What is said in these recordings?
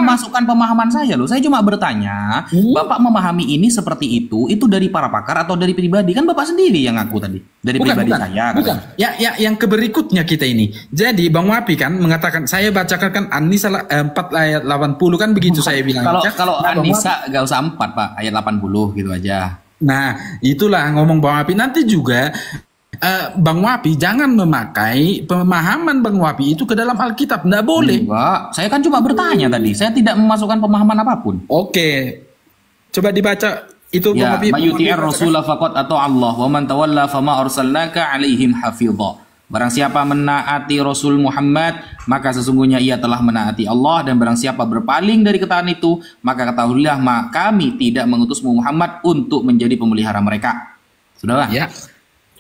memasukkan pemahaman saya loh. Saya cuma bertanya, Bapak memahami ini seperti itu dari para pakar atau dari pribadi? Kan Bapak sendiri yang ngaku tadi. Dari pribadi saya. Bukan. Ya, yang keberikutnya kita ini. Jadi Bang Wapi kan mengatakan, saya bacakan kan An-Nisa 4 ayat 80 kan begitu saya bilang. Kalau An-Nisa gak usah 4 Pak, ayat 80 gitu aja. Nah, itulah ngomong Bang Wapi. Nanti juga Bang Wapi jangan memakai pemahaman Bang Wapi itu ke dalam Alkitab, nggak boleh. Enggak, saya kan cuma bertanya tadi. Saya tidak memasukkan pemahaman apapun. Oke, coba dibaca itu Ya, Bang Wapi. mayuti'ir rasulah faqad atau Allah wa man tawalla fama arsalnaka alaihim hafidha. Barang siapa menaati Rasul Muhammad, maka sesungguhnya ia telah menaati Allah, dan barang siapa berpaling dari ketaatan itu, maka ketahuilah kami tidak mengutusmu Muhammad untuk menjadi pemelihara mereka. Sudahlah. Ya.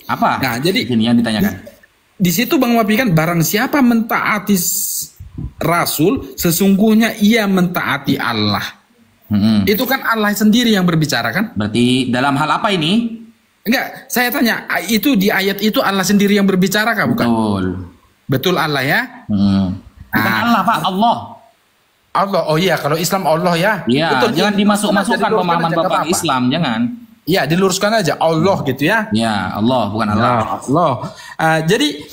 Apa? Nah, jadi ini yang ditanyakan. Di situ Bang Wapi kan, barang siapa mentaati Rasul, sesungguhnya ia mentaati Allah. Itu kan Allah sendiri yang berbicara kan? Berarti dalam hal apa ini? Enggak, saya tanya, itu di ayat itu Allah sendiri yang berbicara kah? Bukan? Betul. Betul Allah ya? Bukan Allah Pak, Allah. Allah, oh iya, kalau Islam Allah ya. Iya, betul. Jangan dimasukkan pemahaman Bapak Islam, jangan. Ya, diluruskan aja Allah gitu ya. Ya, Allah bukan Allah. Allah. Jadi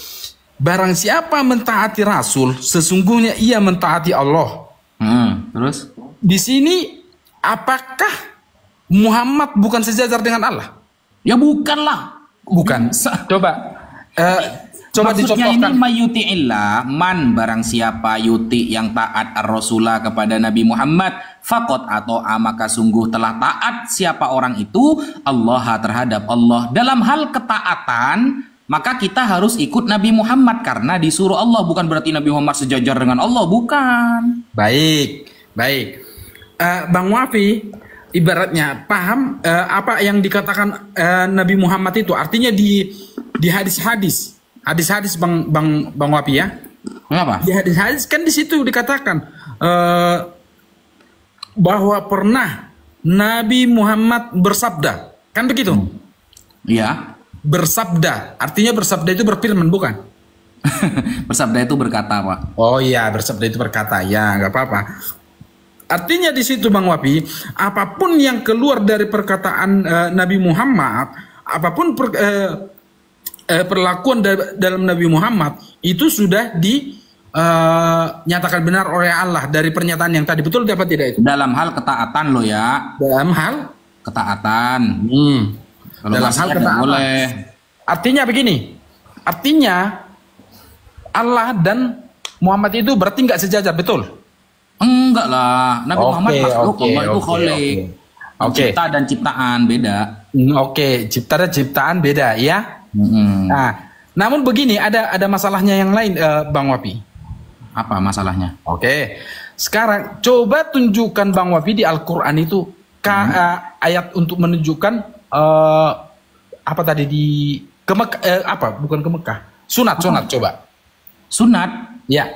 barang siapa mentaati Rasul, sesungguhnya ia mentaati Allah. Terus? Di sini apakah Muhammad bukan sejajar dengan Allah? Ya bukanlah. Bukan. Coba Maksudnya dicontohkan. ini mayuti'illah, man barang siapa yuti yang taat ar-rasulah kepada Nabi Muhammad, faqad atau maka sungguh telah taat siapa orang itu Allah terhadap Allah. Dalam hal ketaatan, maka kita harus ikut Nabi Muhammad karena disuruh Allah, bukan berarti Nabi Muhammad sejajar dengan Allah, bukan. Baik. Bang Wafi ibaratnya paham apa yang dikatakan Nabi Muhammad itu, artinya di hadis-hadis Bang Wapi ya. Kenapa? Di hadis-hadis kan di situ dikatakan bahwa pernah Nabi Muhammad bersabda, kan begitu? Iya. Bersabda, artinya bersabda itu berfirman, bukan? Bersabda itu berkata, Pak. Oh iya, bersabda itu berkata, ya nggak apa-apa. Artinya di situ Bang Wapi, apapun yang keluar dari perkataan Nabi Muhammad, apapun perlakuan dalam Nabi Muhammad itu sudah dinyatakan benar oleh Allah dari pernyataan yang tadi. Betul dapat tidak itu? Dalam hal ketaatan lo ya. Dalam hal ketaatan. Kalau dalam hal ketaatan. Boleh. Artinya begini. Artinya Allah dan Muhammad itu berarti nggak sejajar, betul? Enggak lah. Nabi Muhammad makhluk, Allah itu kholik. Cipta dan ciptaan beda. Cipta dan ciptaan beda ya. Nah, namun begini, ada masalahnya yang lain, Bang Wapi. Apa masalahnya? Sekarang coba tunjukkan Bang Wapi di Al-Quran itu ayat untuk menunjukkan apa tadi di bukan ke Mekah, sunat coba. Sunat? Ya.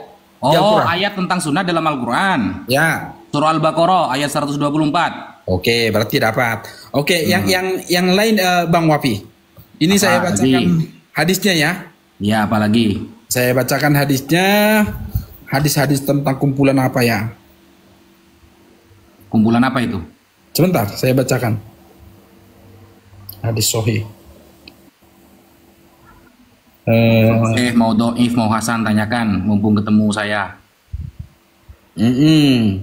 Ayat tentang sunat dalam Al-Quran. Ya. Surah Al-Baqarah ayat 124. Berarti dapat. Yang lain Bang Wapi. Ini saya bacakan hadisnya ya. Ya, apalagi? Saya bacakan hadisnya. Hadis-hadis tentang kumpulan apa ya? Kumpulan apa itu? Sebentar, saya bacakan. Hadis sahih. Mau doif, mau Hasan, tanyakan. Mumpung ketemu saya. Ini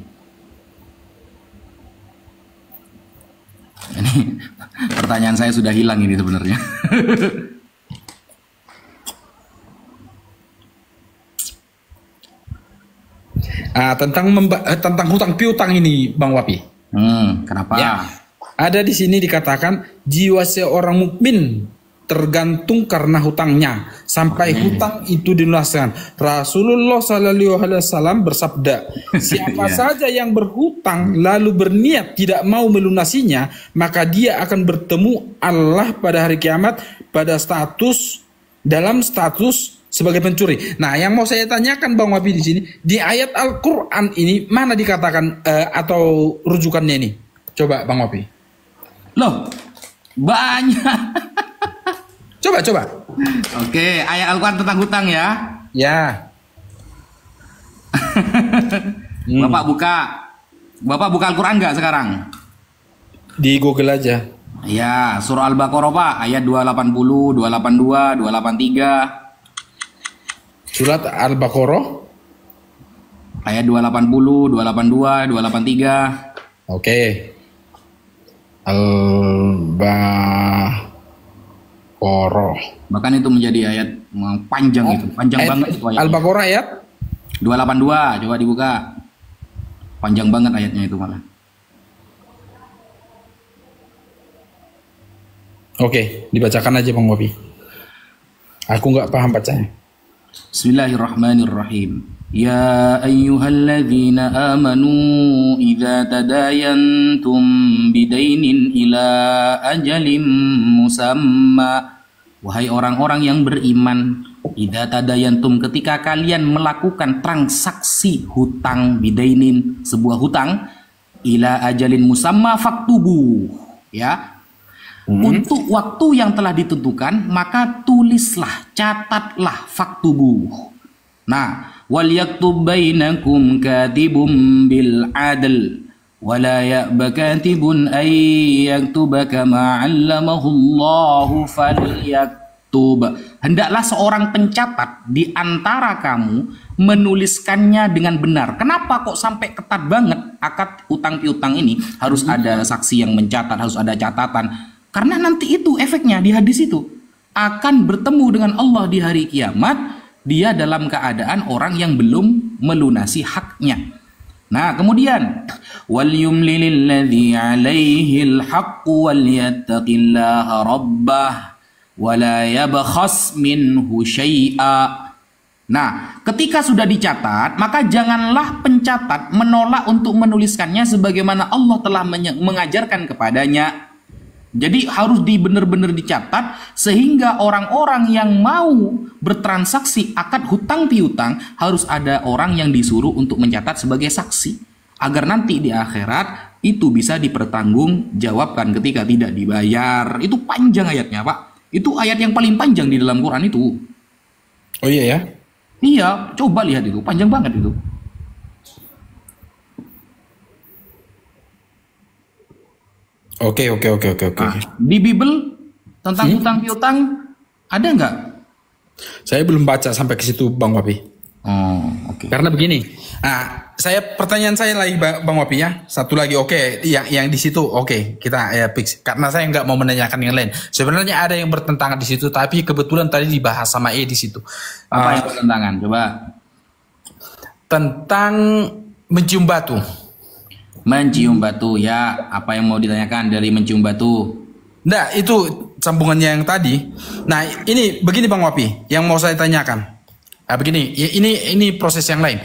pertanyaan saya sudah hilang ini sebenarnya. Tentang hutang piutang ini Bang Wapi. Kenapa? Ya, ada di sini dikatakan jiwa seorang mukmin tergantung karena hutangnya sampai hutang itu dilunaskan. Rasulullah SAW bersabda, siapa saja yang berhutang lalu berniat tidak mau melunasinya, maka dia akan bertemu Allah pada hari kiamat dalam status sebagai pencuri. Nah, yang mau saya tanyakan Bang Wapi di sini, di ayat Al-Quran ini mana dikatakan atau rujukannya ini? Coba Bang Wapi. Loh, banyak. Coba. Ayat Al-Quran tentang hutang ya. Ya. Bapak buka Al-Quran nggak sekarang? Di Google aja. Ya, surah Al-Baqarah Pak, ayat 280, 282, 283. Surat Al-Baqarah Ayat 280, 282, 283. Oke. Al-Baqarah. Bahkan itu menjadi ayat panjang itu. Panjang banget itu ayatnya. Al-Baqarah ayat 282, coba dibuka. Panjang banget ayatnya itu malah. Oke, dibacakan aja Bang Wapi. Aku nggak paham bacanya. Bismillahirrahmanirrahim. Ya ayyuhalladzina amanu idza tadayantum bidainin ila ajalin musamma. Wahai orang-orang yang beriman, idza tadayantum, ketika kalian melakukan transaksi hutang, bidainin, sebuah hutang, ila ajalin musamma faktubu, ya. Untuk waktu yang telah ditentukan, maka tulislah, catatlah, faktubu. Nah, wal yaktub bainakum katibum bil adl wala ya'ba katibun ay yaktuba kama 'allamahu Allahu falyaktub. Hendaklah seorang pencatat di antara kamu menuliskannya dengan benar. Kenapa kok sampai ketat banget akad utang piutang ini? Harus ada saksi yang mencatat, harus ada catatan. Karena nanti itu efeknya di hadis itu akan bertemu dengan Allah di hari kiamat. Dia dalam keadaan orang yang belum melunasi haknya. Nah, kemudian wal yumlil ladzi 'alaihil haqqu wal yattaqillaha rabbah wa la yabkhas minhu syai'a. Nah, ketika sudah dicatat, maka janganlah pencatat menolak untuk menuliskannya sebagaimana Allah telah mengajarkan kepadanya. Jadi harus benar-benar dicatat sehingga orang-orang yang mau bertransaksi akad hutang piutang harus ada orang yang disuruh untuk mencatat sebagai saksi agar nanti di akhirat itu bisa dipertanggungjawabkan ketika tidak dibayar. Itu panjang ayatnya, Pak. Itu ayat yang paling panjang di dalam Quran itu. Oh iya ya? Iya, coba lihat itu, panjang banget itu. Oke. Nah, di Bible tentang hutang piutang ada nggak? Saya belum baca sampai ke situ Bang Wapi. Oh, oke. Karena begini. Nah, pertanyaan saya lagi Bang Wapi ya. Satu lagi yang di situ kita ya fix. Karena saya nggak mau menanyakan yang lain. Sebenarnya ada yang bertentangan di situ, tapi kebetulan tadi dibahas sama di situ. Apa yang bertentangan? Coba. Tentang mencium batu. Mencium batu, ya. Apa yang mau ditanyakan dari mencium batu? Nah, itu sambungannya yang tadi. Nah, ini begini Bang Wapi, yang mau saya tanyakan. Begini, ini proses yang lain.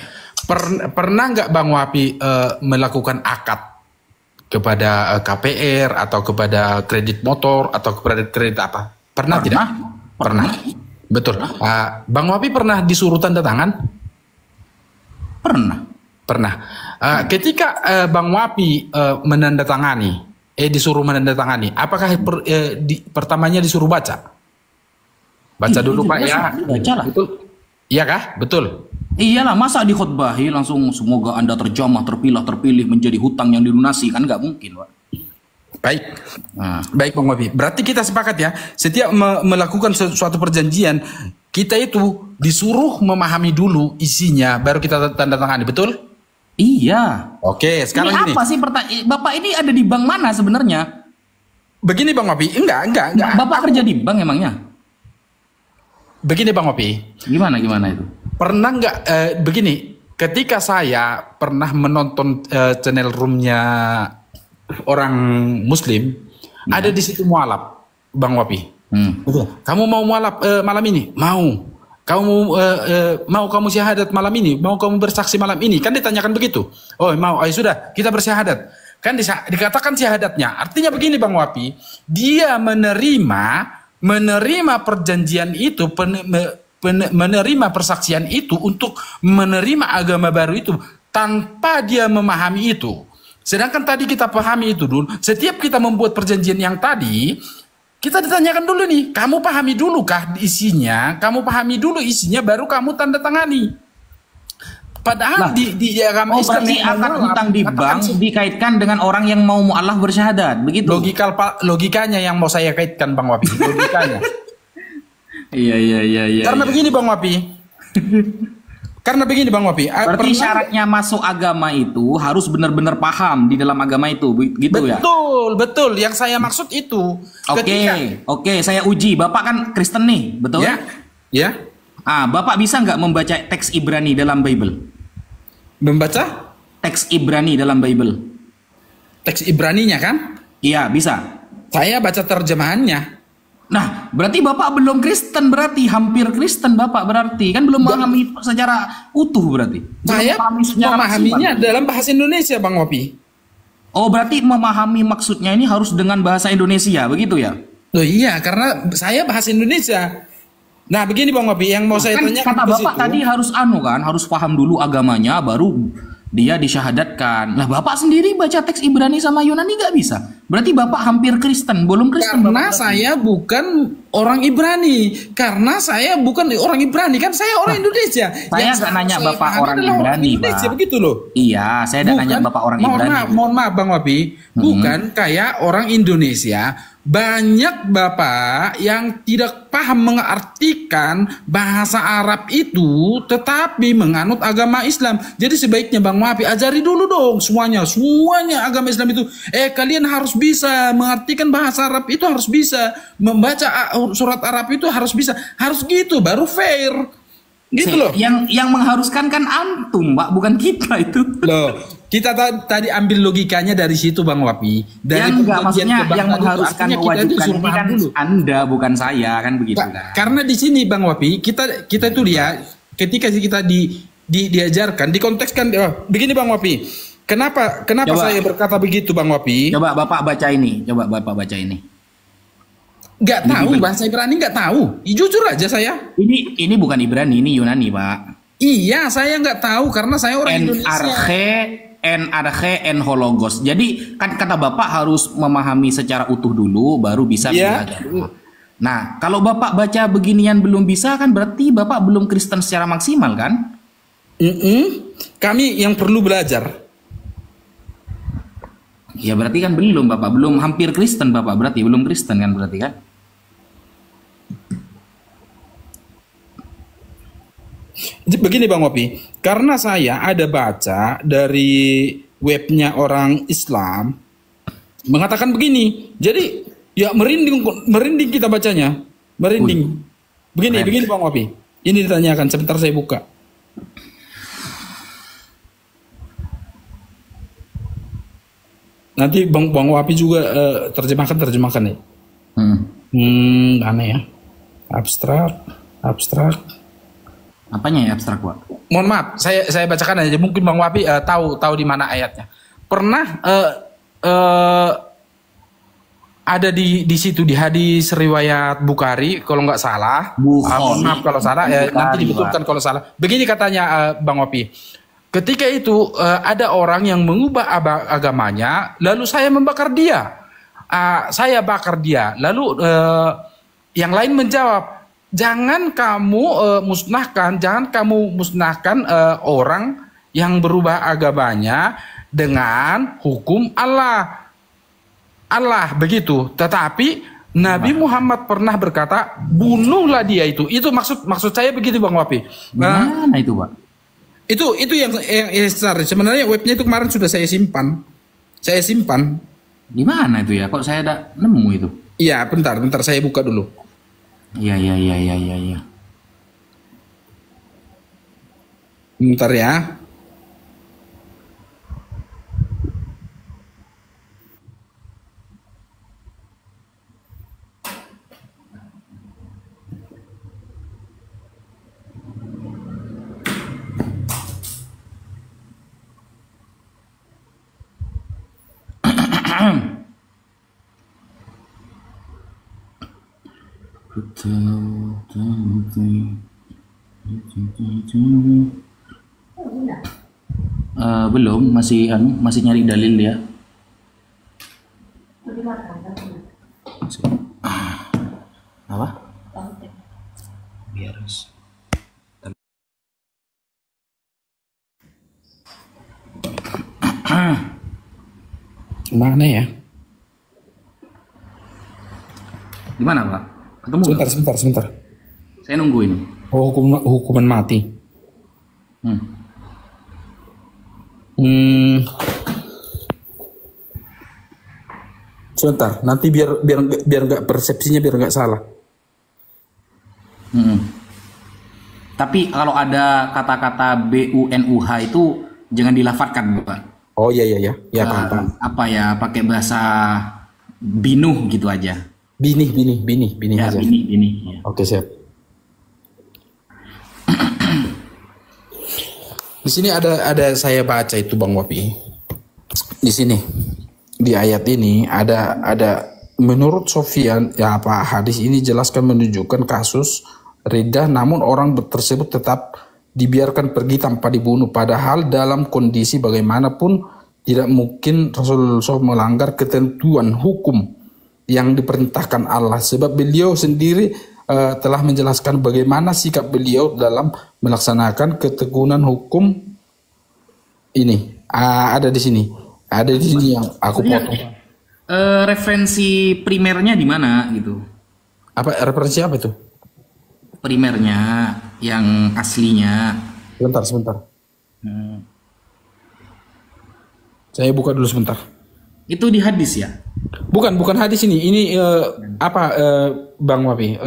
Pernah nggak Bang Wapi melakukan akad kepada KPR atau kepada kredit motor atau kepada kredit apa? Pernah tidak? Pernah. Betul. Bang Wapi pernah disuruh tanda tangan? Pernah. Ketika Bang Wapi menandatangani, disuruh menandatangani, apakah pertamanya disuruh baca? Baca dulu Pak ya. Bacalah. Betul. Iya kah? Betul. Iyalah, masa dikhotbahi langsung semoga Anda terjamah, terpilih menjadi hutang yang dilunasi, kan nggak mungkin, Pak. Baik. Baik Bang Wapi. Berarti kita sepakat ya, setiap melakukan suatu perjanjian, kita itu disuruh memahami dulu isinya, baru kita tanda tangani, betul? Iya. Oke, sekarang ini apa sih Bapak ini ada di bank mana sebenarnya? Begini Bang Wapi, enggak. Bapak kerja di bank emangnya? Begini Bang Wapi. Gimana itu? Pernah nggak begini? Ketika saya pernah menonton channel roomnya orang Muslim, ada di situ mualaf, Bang Wapi. Betul. Kamu mau mualaf malam ini? Mau. Kamu mau kamu syahadat malam ini? Mau kamu bersaksi malam ini? Kan ditanyakan begitu. Oh mau, ayo sudah kita bersyahadat. Kan dikatakan syahadatnya. Artinya begini Bang Wapi, dia menerima perjanjian itu, menerima persaksian itu untuk menerima agama baru itu tanpa dia memahami itu. Sedangkan tadi kita pahami itu dulu. Setiap kita membuat perjanjian yang tadi, kita ditanyakan dulu nih, kamu pahami dulu kah isinya? Kamu pahami dulu isinya, baru kamu tanda tangani. Padahal Lah, di agama oh Islam berarti yang akad mualaf, hutang di katakan bank dikaitkan dengan orang yang mau mualaf bersyahadat, begitu? logikanya yang mau saya kaitkan Bang Wapi, logikanya. Iya iya iya iya. Karena begini Bang Wapi. Karena begini Bang Wapi. Berarti syaratnya masuk agama itu harus benar-benar paham di dalam agama itu, gitu ya? Betul, betul. Yang saya maksud itu. Oke, saya uji. Bapak kan Kristen nih, betul? Ya, ya. Bapak bisa nggak membaca teks Ibrani dalam Bible? Membaca Teks Ibrani dalam Bible. teks Ibraninya kan? Iya, bisa. Saya baca terjemahannya. Nah, berarti Bapak belum Kristen, berarti hampir Kristen Bapak berarti kan belum memahami secara utuh berarti. Saya memahaminya dalam bahasa Indonesia Bang Wapi. Oh, berarti memahami maksudnya ini harus dengan bahasa Indonesia, begitu ya? Loh iya, karena saya bahasa Indonesia. Nah, begini Bang Wapi, yang mau saya Kan tanya kata Bapak tadi harus harus paham dulu agamanya baru dia disyahadatkan. Nah, Bapak sendiri baca teks Ibrani sama Yunani nggak bisa. Berarti Bapak hampir Kristen, belum Kristen. Karena saya bukan orang Ibrani. Karena saya bukan orang Ibrani, kan saya orang Indonesia. Saya nggak nanya Bapak orang Ibrani, Indonesia, Pak. begitu loh. Iya, saya nggak nanya Bapak orang Ibrani. Mohon maaf Bang Wapi, bukan kayak orang Indonesia. Banyak bapak yang tidak paham mengartikan bahasa Arab itu, tetapi menganut agama Islam. Jadi sebaiknya Bang Wapi ajari dulu dong semuanya agama Islam itu. Kalian harus bisa mengartikan bahasa Arab itu, harus bisa membaca surat Arab itu, harus bisa, harus gitu baru fair. Gitu loh. Yang mengharuskan kan antum, Pak, bukan kita itu. Loh, kita tadi ambil logikanya dari situ Bang Wapi. Dari maksudnya yang mengharuskan mewajibkan ini kan dulu. Anda bukan saya kan begitu kan. Karena di sini Bang Wapi, kita itu dia ketika kita diajarkan, dikontekskan begini Bang Wapi. Kenapa saya berkata begitu Bang Wapi? Coba Bapak baca ini. Nggak tahu bahasa Ibrani, nggak tahu. Jujur aja saya. Ini bukan Ibrani, ini Yunani, Pak. Iya, saya nggak tahu karena saya orang Indonesia. En hologos. Jadi kan kata Bapak harus memahami secara utuh dulu, baru bisa belajar. Nah, kalau Bapak baca beginian belum bisa kan berarti Bapak belum Kristen secara maksimal kan? Kami yang perlu belajar. Ya berarti kan belum Bapak, belum hampir Kristen Bapak, berarti belum Kristen kan berarti kan? Begini Bang Wapi, karena saya ada baca dari webnya orang Islam mengatakan begini, jadi ya merinding kita bacanya, merinding. Begini Bang Wapi, ini ditanyakan, sebentar saya buka. Nanti Bang Wapi juga terjemahkan ya. Mana ya? Abstrak. Apanya ya abstrak, Pak? Mohon maaf, saya bacakan aja. Mungkin Bang Wapi tahu di mana ayatnya. Pernah ada di situ di hadis riwayat Bukhari kalau nggak salah. Mohon maaf kalau salah, nanti dibetulkan kalau salah. Begini katanya Bang Wapi. Ketika itu ada orang yang mengubah agamanya, lalu saya membakar dia. Saya bakar dia. Lalu yang lain menjawab, jangan kamu musnahkan orang yang berubah agamanya dengan hukum Allah begitu. Tetapi Nabi Muhammad pernah berkata, bunuhlah dia itu. Itu maksud saya begitu Bang Wapi. Mana itu, Pak? Itu yang sebenarnya webnya itu kemarin sudah saya simpan. Di mana itu ya? Kok saya ada nemu itu? Iya, bentar saya buka dulu. Iya. Bentar ya. Belum, masih nyari dalil ya. Apa? Biar Mana ya? Di mana, Pak? Ketemu nggak? Sebentar. Saya nungguin. Oh, hukuman mati. Sebentar, nanti biar nggak persepsinya biar nggak salah. Tapi kalau ada kata-kata BUNUH itu jangan dilafatkan, Pak. Oh iya, ya paham. Apa ya, pakai bahasa binuh gitu aja. Bini Ya, aja. bini. Ya. Oke, siap. Di sini ada saya baca itu Bang Wapi. Di sini di ayat ini ada menurut Sofyan hadis ini jelaskan menunjukkan kasus riddah, namun orang tersebut tetap dibiarkan pergi tanpa dibunuh, padahal dalam kondisi bagaimanapun tidak mungkin Rasulullah SAW melanggar ketentuan hukum yang diperintahkan Allah, sebab beliau sendiri telah menjelaskan bagaimana sikap beliau dalam melaksanakan ketekunan hukum ini. Ada di sini yang aku potong. Referensi primernya di mana gitu? Apa referensi apa itu? Primernya yang aslinya. Sebentar. Saya buka dulu sebentar. Itu di hadis ya? Bukan hadis ini. Ini Bang Wapi?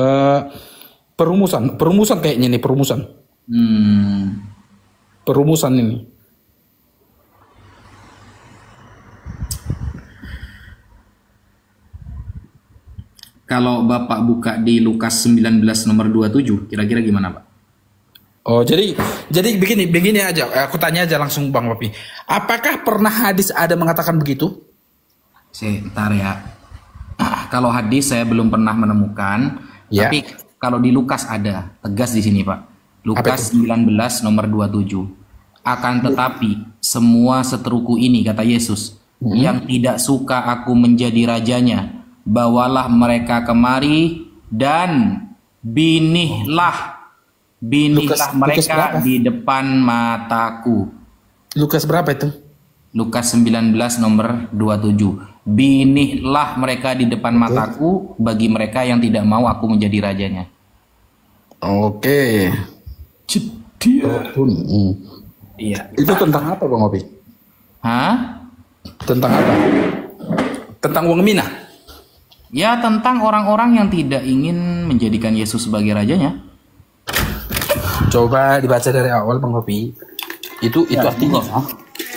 Perumusan kayaknya nih, perumusan. Perumusan ini. Kalau Bapak buka di Lukas 19 nomor 27, kira-kira gimana, Pak? Oh, jadi begini aja. Aku tanya aja langsung Bang Wapi. Apakah pernah hadis ada mengatakan begitu? Sebentar ya. Kalau hadis saya belum pernah menemukan, Ya. tapi kalau di Lukas ada, tegas di sini, Pak. Lukas 19 nomor 27. Akan tetapi semua seteruku ini, kata Yesus, yang tidak suka aku menjadi rajanya, bawalah mereka kemari dan binihlah mereka di depan mataku. Lukas berapa itu? Lukas 19 nomor 27. Binihlah mereka di depan mataku bagi mereka yang tidak mau aku menjadi rajanya. Oke. Iya. Itu tentang apa Bang Wapi? Hah? Tentang apa? Tentang uang minah? Ya, tentang orang-orang yang tidak ingin menjadikan Yesus sebagai rajanya. Coba dibaca dari awal Bang Wapi. Itu artinya.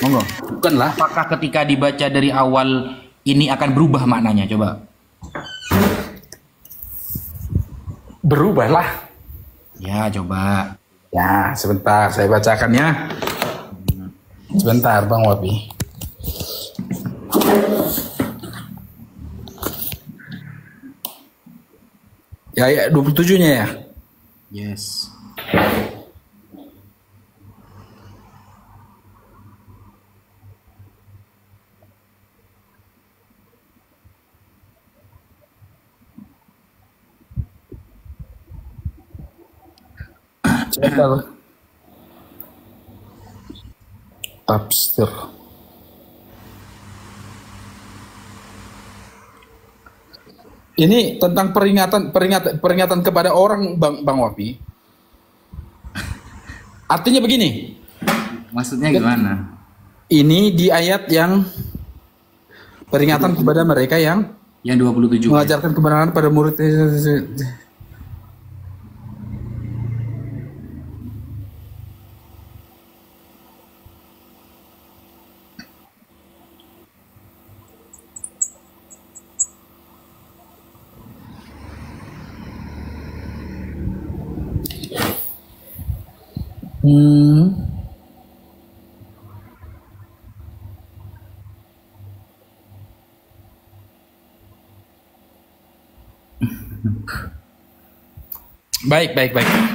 Monggo. Bukanlah. Apakah ketika dibaca dari awal ini akan berubah maknanya? Coba. Berubahlah. Ya, coba. Ya, sebentar saya bacakan ya. Sebentar Bang Wapi. Ya 27-nya ya. Yes. Sebentar. Tafsir. Ini tentang peringatan kepada orang Bang Wapi. Artinya begini. Maksudnya gimana? Ini di ayat yang peringatan kepada mereka yang 27. mengajarkan kebenaran pada murid. Baik.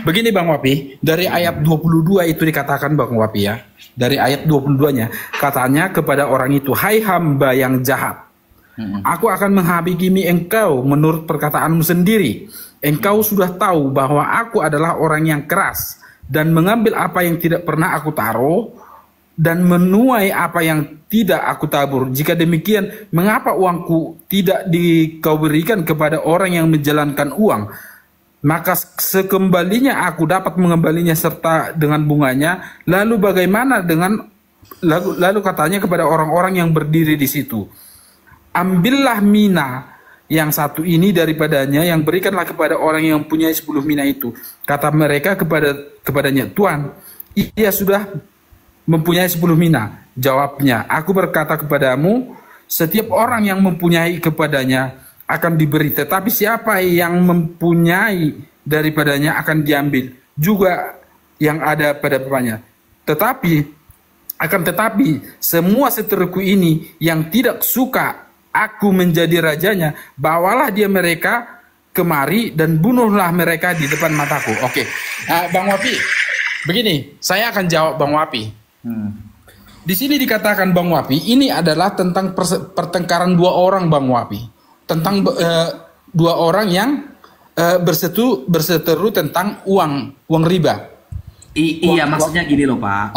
Begini Bang Wapi, dari ayat 22 itu dikatakan Bang Wapi ya. Dari ayat 22-nya, katanya kepada orang itu, "Hai hamba yang jahat, aku akan menghakimi engkau menurut perkataanmu sendiri. Engkau sudah tahu bahwa aku adalah orang yang keras dan mengambil apa yang tidak pernah aku taruh dan menuai apa yang tidak aku tabur. Jika demikian, mengapa uangku tidak kau berikan kepada orang yang menjalankan uang? Maka sekembalinya aku dapat mengembalinya serta dengan bunganya. Lalu bagaimana dengan lalu katanya kepada orang-orang yang berdiri di situ, ambillah mina yang satu ini daripadanya, yang berikanlah kepada orang yang punya 10 mina itu. Kata mereka kepadanya, Tuan, ia sudah mempunyai 10 mina. Jawabnya, aku berkata kepadamu, setiap orang yang mempunyai kepadanya akan diberi, tetapi siapa yang mempunyai daripadanya akan diambil juga yang ada pada bapaknya. Tetapi semua seteruku ini yang tidak suka aku menjadi rajanya, bawalah dia mereka kemari dan bunuhlah mereka di depan mataku. Oke, Bang Wapi, begini, saya akan jawab Bang Wapi. Di sini dikatakan Bang Wapi, ini adalah tentang pertengkaran dua orang Bang Wapi, tentang dua orang yang berseteru tentang uang riba. Iya, maksudnya gini loh Pak.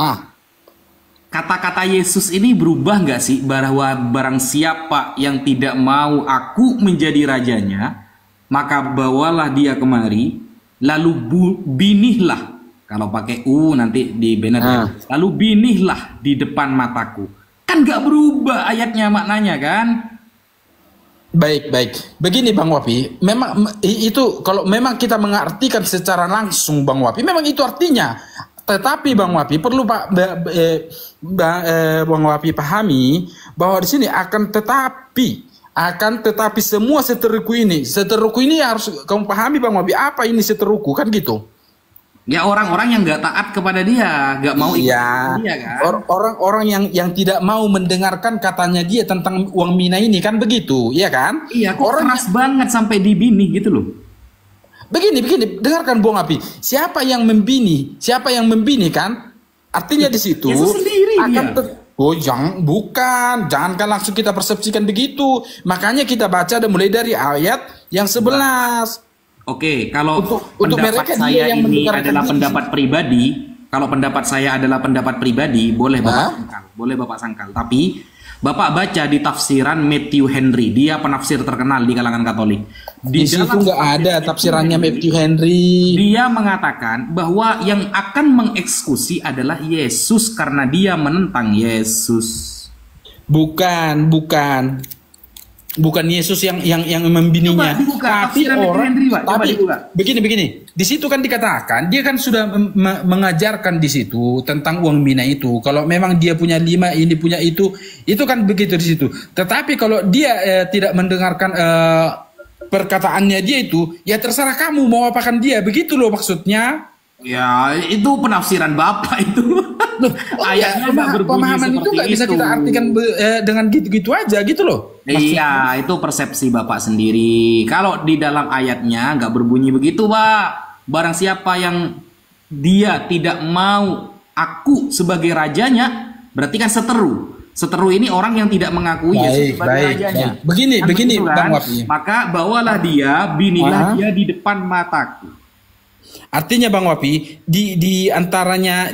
Kata-kata Yesus ini berubah nggak sih, bahwa barang siapa yang tidak mau aku menjadi rajanya, maka bawalah dia kemari, lalu binihlah. Kalau pakai nanti di banner, lalu binihlah di depan mataku. Kan nggak berubah ayatnya maknanya kan? Baik. Begini Bang Wapi, memang itu kalau memang kita mengartikan secara langsung Bang Wapi, memang itu artinya. Tetapi Bang Wapi perlu Bang Wapi pahami bahwa di sini akan tetapi semua seteruku ini harus kamu pahami Bang Wapi, apa ini seteruku kan gitu. Ya orang-orang yang nggak taat kepada dia, nggak mau ikut dia kan. Orang-orang yang tidak mau mendengarkan katanya dia tentang uang mina ini kan begitu, iya kan? Iya, kok keras banget sampai dibinih gitu loh. Begini, dengarkan Bung Api. Siapa yang membini kan? Artinya di situ Yesus sendiri jangan langsung kita persepsikan begitu. Makanya kita baca mulai dari ayat yang 11. Oke, kalau untuk pendapat saya ini adalah pendapat pribadi, kalau pendapat saya adalah pendapat pribadi, boleh Bapak sangkal. Tapi Bapak baca di tafsiran Matthew Henry, dia penafsir terkenal di kalangan Katolik. Di situ nggak ada tafsirannya Matthew Henry. Dia mengatakan bahwa yang akan mengeksekusi adalah Yesus karena dia menentang Yesus. Bukan Yesus yang membininya, tapi orang. Begini. Di situ kan dikatakan dia kan sudah mengajarkan di situ tentang uang mina itu. Kalau memang dia punya 5, ini punya itu kan begitu di situ. Tetapi kalau dia tidak mendengarkan perkataannya dia itu, ya terserah kamu mau apakan dia, begitu loh maksudnya. Ya itu penafsiran Bapak itu. Ayatnya pemahaman itu nggak bisa kita artikan dengan gitu-gitu aja gitu loh. Iya, itu persepsi Bapak sendiri. Kalau di dalam ayatnya nggak berbunyi begitu, Pak. Barang siapa yang dia tidak mau aku sebagai rajanya, berarti kan seteru. Seteru ini orang yang tidak mengakui Yesus sebagai rajanya. Begini, Bang Wapi. Maka bawalah dia, binilah dia di depan mataku. Artinya Bang Wapi, di antaranya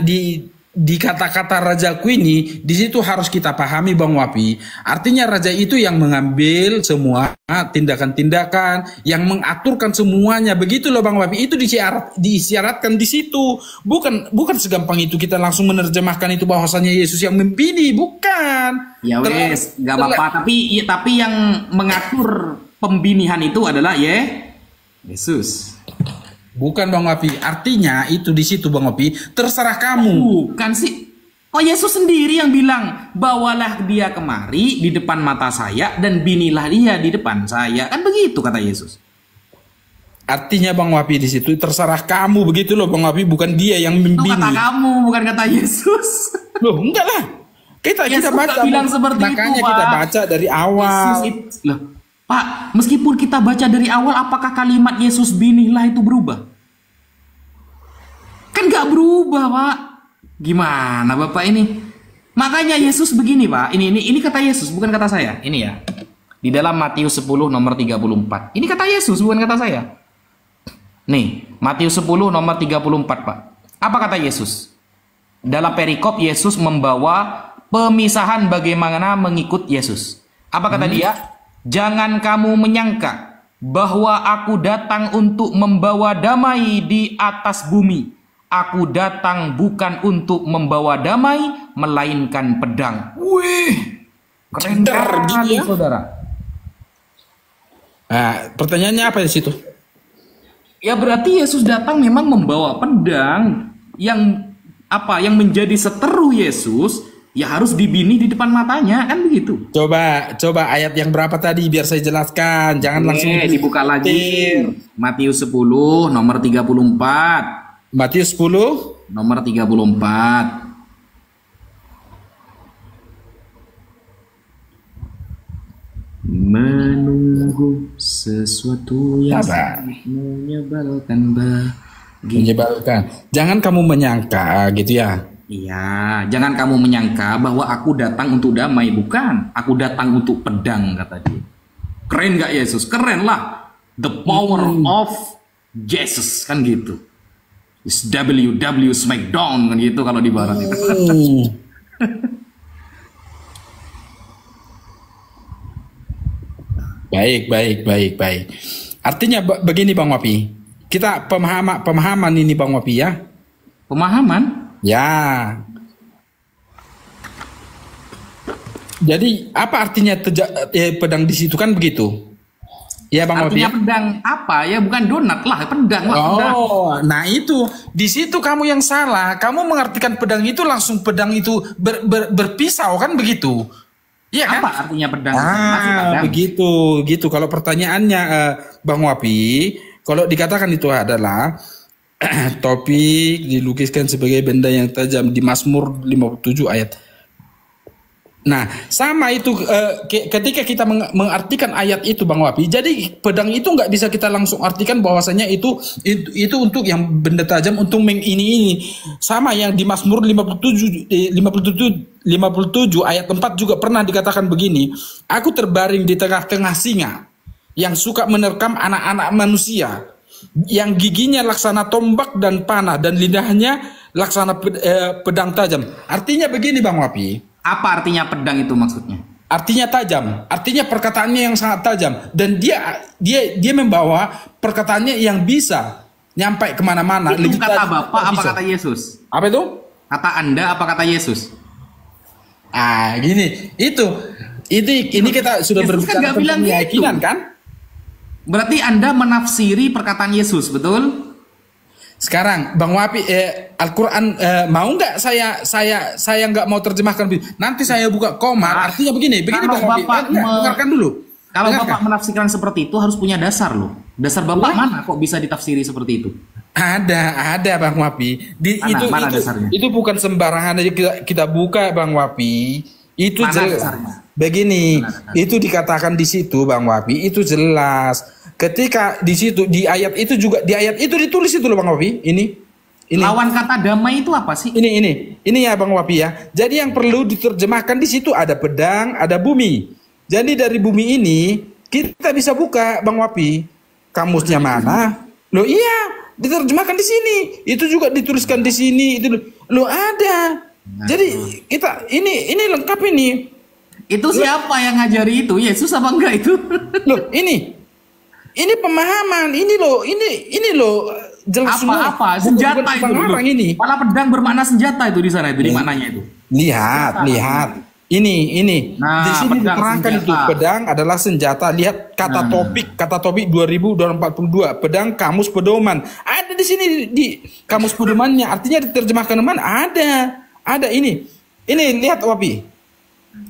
di kata-kata rajaku ini, di situ harus kita pahami Bang Wapi. Artinya raja itu yang mengambil semua tindakan-tindakan, yang mengaturkan semuanya. Begitu loh Bang Wapi. Itu disyaratkan di situ. Bukan segampang itu kita langsung menerjemahkan itu bahwasanya Yesus yang membini, bukan. Ya wes, nggak apa-apa. Tapi yang mengatur pembinihan itu adalah Yesus. Bukan Bang Wapi, artinya itu di situ Bang Wapi, terserah kamu. Bukan sih. Oh Yesus sendiri yang bilang, bawalah dia kemari di depan mata saya dan binilah dia di depan saya. Kan begitu kata Yesus. Artinya Bang Wapi di situ terserah kamu, begitu loh Bang Wapi, bukan dia yang membini. Itu kata kamu, bukan kata Yesus. Loh, enggak lah. Kita baca bilang seperti makanya itu, Pak. Kita baca dari awal. Loh, Pak, meskipun kita baca dari awal, apakah kalimat Yesus binilah itu berubah? Kan gak berubah, Pak. Gimana Bapak ini? Makanya Yesus begini, Pak. Ini kata Yesus, bukan kata saya. Ini ya. Di dalam Matius 10 nomor 34. Ini kata Yesus, bukan kata saya. Nih, Matius 10 nomor 34, Pak. Apa kata Yesus? Dalam perikop Yesus membawa pemisahan bagaimana mengikut Yesus. Apa kata dia? Jangan kamu menyangka bahwa aku datang untuk membawa damai di atas bumi. Aku datang bukan untuk membawa damai, melainkan pedang. Wih, keren gitu ya, saudara. Nah, pertanyaannya apa di situ? Ya berarti Yesus datang memang membawa pedang yang apa? Yang menjadi seteru Yesus ya harus dibini di depan matanya, kan begitu. Coba ayat yang berapa tadi biar saya jelaskan. Jangan langsung dibuka lagi. Matius 10 nomor 34. Matius 10 nomor 34. Menunggu sesuatu yang sangat menyebalkan. Jangan kamu menyangka gitu ya. Iya, jangan kamu menyangka bahwa aku datang untuk damai. Bukan, aku datang untuk pedang, kata dia. Keren gak Yesus? Keren lah. The power of Jesus, kan gitu. It's WW Smackdown, kan gitu kalau di barat itu. Baik. Artinya begini Bang Wapi. Kita pemahaman ini Bang Wapi ya. Pemahaman? Ya. Jadi apa artinya pedang di situ kan begitu? Ya Bang Wapi. Artinya pedang apa ya? Bukan donat lah, pedang lah. Oh, nah itu di situ kamu yang salah. Kamu mengartikan pedang itu langsung pedang itu berpisau kan begitu? Iya kan? Apa artinya pedang? Begitu, gitu. Kalau pertanyaannya Bang Wapi, kalau dikatakan itu adalah topik dilukiskan sebagai benda yang tajam di Mazmur 57 ayat. Nah, sama itu ketika kita mengartikan ayat itu Bang Wapi, jadi pedang itu nggak bisa kita langsung artikan bahwasanya itu untuk yang benda tajam untuk ini. Sama yang di Mazmur 57 ayat 4 juga pernah dikatakan begini, aku terbaring di tengah-tengah singa yang suka menerkam anak-anak manusia, yang giginya laksana tombak dan panah dan lidahnya laksana pedang tajam. Artinya begini Bang Wapi. Apa artinya pedang itu maksudnya? Artinya tajam, artinya perkataannya yang sangat tajam, dan dia membawa perkataannya yang bisa nyampai kemana-mana. Itu kata Bapak apa kata Yesus? Apa itu? Kata Anda apa kata Yesus? Gini, ini kita sudah berbicara tentang keyakinan kan? Berarti Anda menafsiri perkataan Yesus, betul? Sekarang Bang Wapi Al-Quran mau nggak saya nggak mau terjemahkan, nanti saya buka koma. Artinya begini Bang Wapi, dengarkan dulu. Kalau Bapak menafsirkan seperti itu harus punya dasar loh. Dasar Bapak mana kok bisa ditafsiri seperti itu? Ada Bang Wapi. Itu bukan sembarangan aja kita buka Bang Wapi. Itu jelas. Begini, itu dikatakan di situ Bang Wapi, itu jelas. Ketika di situ di ayat itu juga ditulis itu loh Bang Wapi. Ini lawan kata damai itu apa sih? Ini ya Bang Wapi ya. Jadi yang perlu diterjemahkan di situ ada pedang, ada bumi. Jadi dari bumi ini kita bisa buka Bang Wapi. Kamusnya mana? Loh iya, diterjemahkan di sini. Itu juga dituliskan di sini. Itu loh ada. Jadi kita ini lengkap ini. Itu siapa yang ngajari itu? Yesus apa enggak itu? Loh ini pemahaman, ini loh jelas semua. Apa senjata itu ini. Malah pedang bermakna senjata itu di sana itu di maknanya itu. Lihat. Ini. Di sini diterangkan itu pedang adalah senjata. Lihat kata topik 2042. Pedang kamus pedoman. Ada di sini di kamus pedomannya. Artinya diterjemahkan mana? Ada ini. Ini lihat Wapi.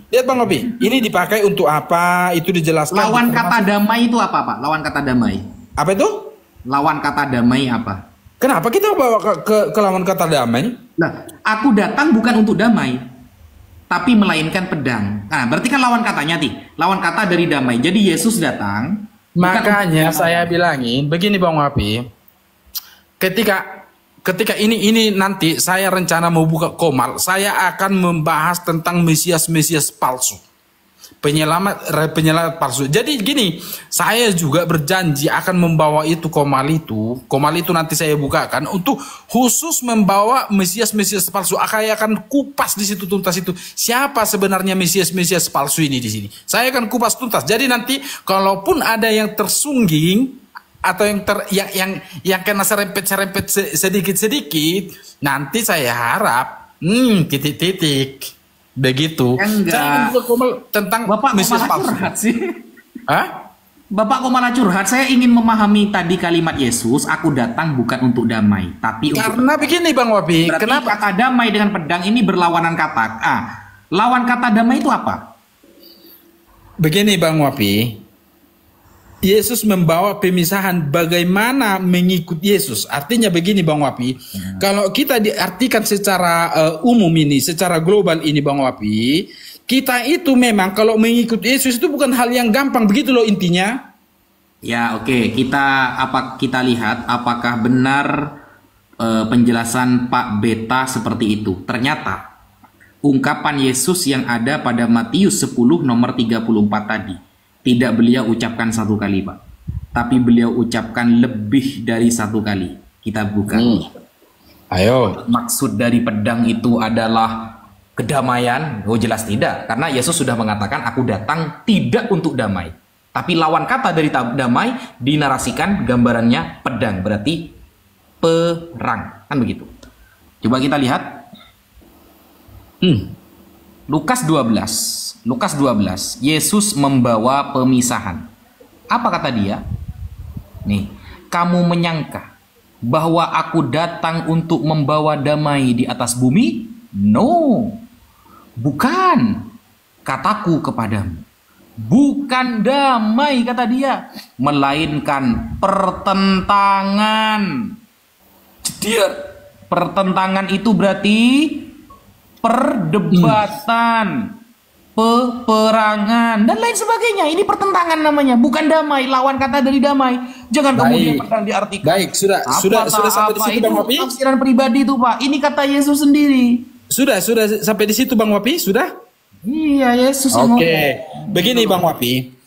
Lihat Bang Wapi, ini dipakai untuk apa? Itu dijelaskan. Lawan kata damai itu apa Pak? Lawan kata damai. Apa itu? Lawan kata damai apa? Kenapa kita bawa ke lawan kata damai? Nah, aku datang bukan untuk damai, tapi melainkan pedang. Nah, berarti kan lawan katanya lawan kata dari damai. Jadi Yesus datang. Makanya saya bilangin begini Bang Wapi. Ketika ini nanti saya rencana mau buka komal, saya akan membahas tentang Mesias palsu. penyelamat palsu. Jadi gini, saya juga berjanji akan membawa itu Komal itu nanti saya bukakan untuk khusus membawa Mesias palsu. Saya akan kupas di situ tuntas itu siapa sebenarnya Mesias palsu ini di sini. Saya akan kupas tuntas. Jadi nanti kalaupun ada yang tersungging atau yang kena serempet sedikit, nanti saya harap titik-titik. Begitu. Enggak. Tentang Bapak Mesias kok malah palsu. curhat sih? Hah? Bapak kok malah curhat? Saya ingin memahami tadi kalimat Yesus, aku datang bukan untuk damai, tapi untuk... Karena begini Bang Wapi, Berarti kenapa? kata damai dengan pedang ini berlawanan kata. Lawan kata damai itu apa? Begini Bang Wapi, Yesus membawa pemisahan bagaimana mengikut Yesus. Artinya begini Bang Wapi, kalau kita diartikan secara umum ini, secara global ini Bang Wapi, kita itu memang kalau mengikut Yesus itu bukan hal yang gampang, begitu loh intinya. Ya oke. Kita lihat apakah benar penjelasan Pak Beta seperti itu. Ternyata ungkapan Yesus yang ada pada Matius 10 nomor 34 tadi tidak beliau ucapkan satu kali Pak, tapi beliau ucapkan lebih dari satu kali. Kita buka. Ayo. Maksud dari pedang itu adalah kedamaian? Oh jelas tidak, karena Yesus sudah mengatakan aku datang tidak untuk damai. Tapi lawan kata dari damai dinarasikan gambarannya pedang, berarti perang, kan begitu. Coba kita lihat Lukas 12, Yesus membawa pemisahan. Apa kata dia? Nih, kamu menyangka bahwa aku datang untuk membawa damai di atas bumi? No, bukan. Kataku kepadamu, bukan damai, kata dia, melainkan pertentangan. Dia pertentangan itu berarti perdebatan, peperangan dan lain sebagainya. Ini pertentangan namanya, bukan damai. Lawan kata dari damai. Jangan kemudian pedang diartikan. Baik, sudah sampai di situ Bang Wapi. Tafsiran pribadi itu Pak. Ini kata Yesus sendiri. Sudah sampai di situ Bang Wapi, sudah? Iya, Yesus. Oke. Begini Bang Wapi.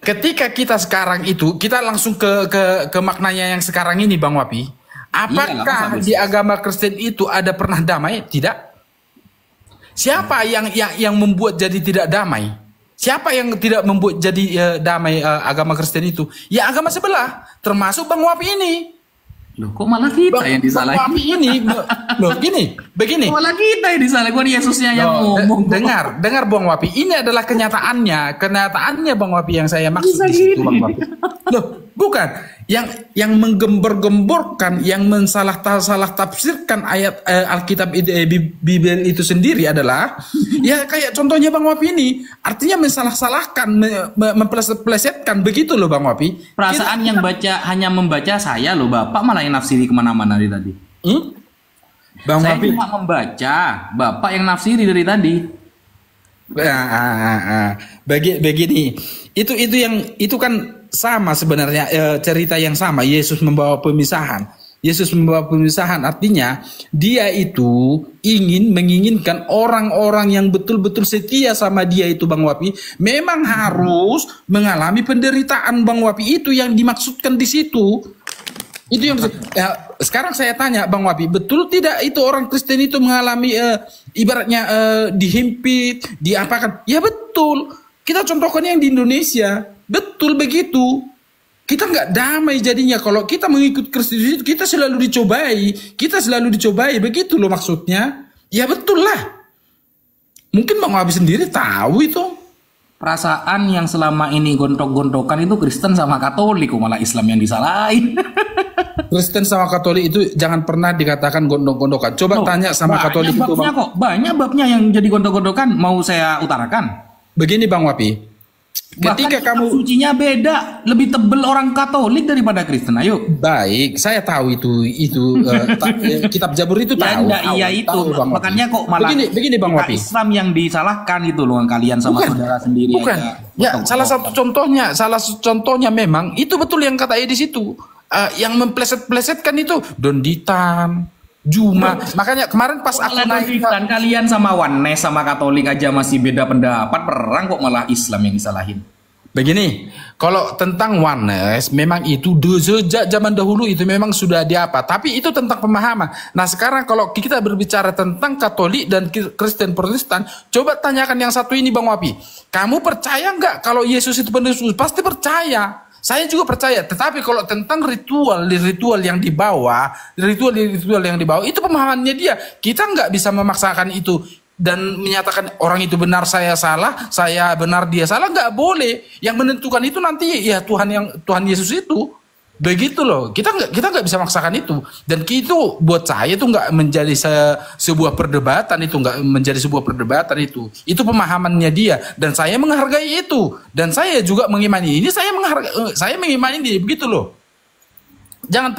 Ketika kita sekarang itu, kita langsung ke maknanya yang sekarang ini Bang Wapi. Apakah di agama Kristen itu ada pernah damai? Tidak. Siapa yang membuat jadi tidak damai? Siapa yang tidak membuat jadi damai agama Kristen itu? Ya agama sebelah, termasuk Bang Wapi ini. Loh, kok malah kita yang disalahin? Bang Wapi ini, loh begini. Kok malah kita yang disalahin? Kok Yesusnya yang ngomong? Dengar Bang Wapi, ini adalah kenyataannya Bang Wapi yang saya maksud di situ Bang Wapi. Loh, bukan. Yang menggembor-gemborkan, yang salah tafsirkan ayat Alkitab Bibel itu sendiri adalah ya kayak contohnya Bang Wapi ini, artinya mensalah-salahkan, mempleset-plesetkan begitu loh Bang Wapi. Perasaan yang hanya membaca saya loh, Bapak malah yang nafsiri kemana-mana dari tadi. Bang Saya Wapi cuma membaca, Bapak yang nafsiri dari tadi. Begini, itu kan sama sebenarnya cerita yang sama. Yesus membawa pemisahan. Artinya dia itu menginginkan orang-orang yang betul-betul setia sama dia itu Bang Wapi memang harus mengalami penderitaan Bang Wapi, itu yang dimaksudkan di situ. Itu yang sekarang saya tanya Bang Wapi, betul tidak itu orang Kristen itu mengalami ibaratnya dihimpit, diapakan? Ya betul. Kita contohkan yang di Indonesia, betul begitu. Kita nggak damai jadinya kalau kita mengikut Kristus itu, kita selalu dicobai, begitu loh maksudnya. Ya betul lah. Mungkin Bang Wapi sendiri tahu itu. Perasaan yang selama ini gontok-gontokan itu Kristen sama Katolik, kok malah Islam yang disalahin. Kristen sama Katolik itu jangan pernah dikatakan gondok-gondokan. Coba tanya sama Katolik itu Bang. Banyak babnya yang jadi gontok-gontokan, mau saya utarakan. Begini Bang Wapi. Ketika kamu sucinya beda, lebih tebel orang Katolik daripada Kristen. Ayo. Baik, saya tahu itu kitab Jabur itu tahu. Iya itu. Makanya kok malah begini Bang Wapi. Islam yang disalahkan itu loh kalian sama saudara sendiri. Bukan. Ya, salah satu contohnya memang itu betul yang kata di situ. Yang mempleset-plesetkan itu Donditan, Makanya kemarin pas aku naik Kristen, kalian sama Oneness sama Katolik aja masih beda pendapat, perang kok malah Islam yang disalahin. begini, kalau tentang oneness memang itu sejak zaman dahulu itu memang sudah diapa, tapi itu tentang pemahaman. Nah sekarang kalau kita berbicara tentang Katolik dan Kristen Protestan, coba tanyakan yang satu ini Bang Wapi, kamu percaya nggak kalau Yesus itu benar? Pasti percaya. Saya juga percaya, tetapi kalau tentang ritual yang dibawa, ritual yang dibawa itu pemahamannya dia. Kita nggak bisa memaksakan itu dan menyatakan orang itu benar, saya salah, saya benar, dia salah, nggak boleh. Yang menentukan itu nanti ya Tuhan Yesus itu. Begitu loh. Kita nggak bisa maksakan itu. Dan itu buat saya itu nggak menjadi sebuah perdebatan, itu nggak menjadi sebuah perdebatan itu. Itu pemahamannya dia dan saya menghargai itu. Dan saya juga mengimani ini, saya mengimani dia begitu loh. Jangan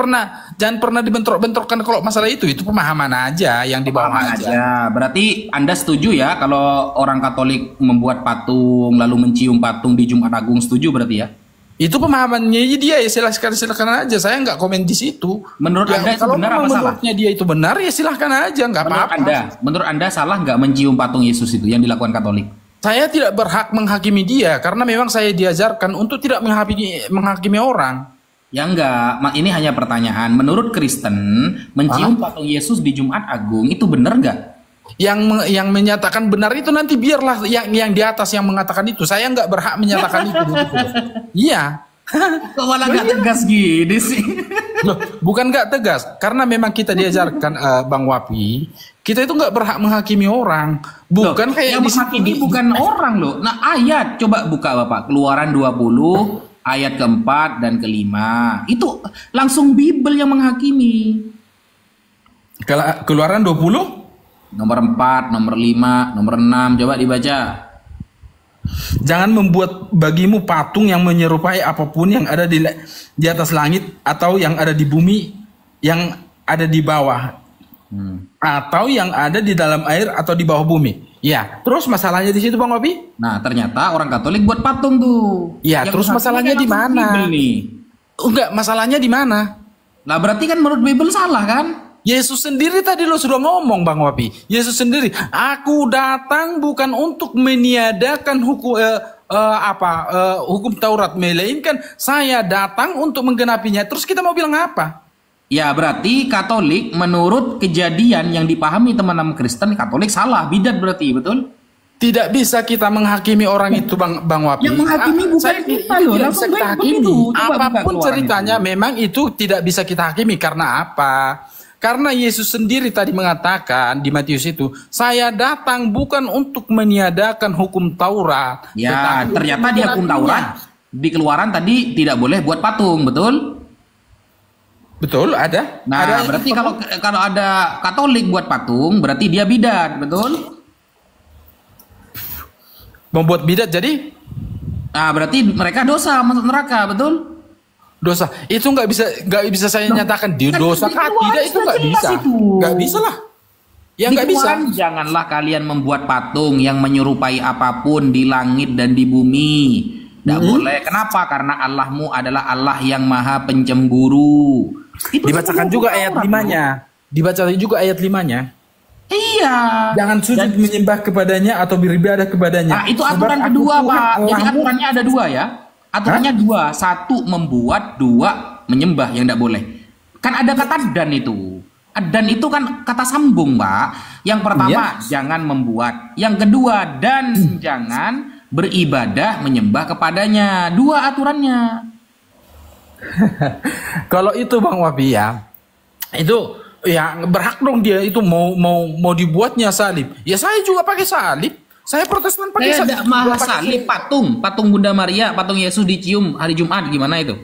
pernah dibentrok-bentrokkan kalau masalah itu pemahaman aja yang dibawa aja. Berarti Anda setuju ya kalau orang Katolik membuat patung lalu mencium patung di Jumat Agung, setuju berarti ya? Itu pemahamannya dia ya, silakan aja. Saya nggak komen di situ. Menurut Anda itu benar apa salah? Menurutnya dia itu benar ya silahkan aja, nggak apa-apa. Menurut Anda salah nggak mencium patung Yesus itu yang dilakukan Katolik? Saya tidak berhak menghakimi dia karena memang saya diajarkan untuk tidak menghakimi orang. Ya enggak, ini hanya pertanyaan. Menurut Kristen, mencium patung Yesus di Jumat Agung itu benar nggak? Yang menyatakan benar itu nanti biarlah yang di atas yang mengatakan itu. Saya nggak berhak menyatakan itu. Iya. Kok malah nggak tegas gini sih? Loh, bukan nggak tegas, karena memang kita diajarkan Bang Wapi, kita itu nggak berhak menghakimi orang. Bukan loh, kayak yang menghakimi bukan orang loh. Nah ayat coba buka Bapak, Keluaran 20 ayat keempat dan kelima. Itu langsung Bible yang menghakimi. Keluaran 20? Nomor 4, nomor 5, nomor 6. Coba dibaca. Jangan membuat bagimu patung yang menyerupai apapun yang ada di atas langit atau yang ada di bumi, yang ada di bawah, atau yang ada di dalam air atau di bawah bumi. Ya, terus masalahnya di situ Bang Wapi? Nah, ternyata orang Katolik buat patung tuh. Ya, terus masalahnya di mana? Enggak, masalahnya di mana? Nah, berarti kan menurut Bible salah kan? Yesus sendiri tadi lo sudah ngomong Bang Wapi. Yesus sendiri, aku datang bukan untuk meniadakan hukum Taurat, melainkan saya datang untuk menggenapinya. Terus kita mau bilang apa? Ya berarti Katolik menurut kejadian yang dipahami teman-teman Kristen, Katolik salah, bidat berarti, betul? Tidak bisa kita menghakimi orang itu Bang Wapi. Yang menghakimi bukan kita loh, tidak bisa kita hakimi. Apapun ceritanya memang itu tidak bisa kita hakimi. Karena apa? Karena Yesus sendiri tadi mengatakan di Matius itu, saya datang bukan untuk meniadakan hukum Taurat. Ya, ternyata di hukum Taurat, di Keluaran tadi tidak boleh buat patung, betul? Betul, ada. Nah, ada berarti kalau ada Katolik buat patung, berarti dia bidat, betul? Membuat bidat jadi? Nah, berarti mereka dosa masuk neraka, betul? Dosa itu nggak bisa saya nyatakan dia dosa kah tidak, itu nggak bisa, nggak bisa lah ya, nggak bisa. Janganlah kalian membuat patung yang menyerupai apapun di langit dan di bumi, nggak boleh. Kenapa? Karena Allahmu adalah Allah yang maha pencemburu. Itu dibacakan juga ayat 5-nya, dibacakan juga ayat 5-nya. Iya, jangan sujud menyembah kepadanya atau beribadah kepadanya. Nah, itu aturan kedua Pak. Jadi aturannya ada dua ya. Aturannya dua, satu membuat, dua menyembah yang tidak boleh. Kan ada kata dan itu. Dan itu kan kata sambung, Pak. Yang pertama, jangan membuat. Yang kedua, dan jangan beribadah menyembah kepadanya. Dua aturannya. Kalau itu Bang Wapi ya, itu ya berhak dong dia itu mau dibuatnya salib. Ya saya juga pakai salib. Saya Protestan pakai salib, patung Bunda Maria, patung Yesus dicium hari Jumat, gimana itu?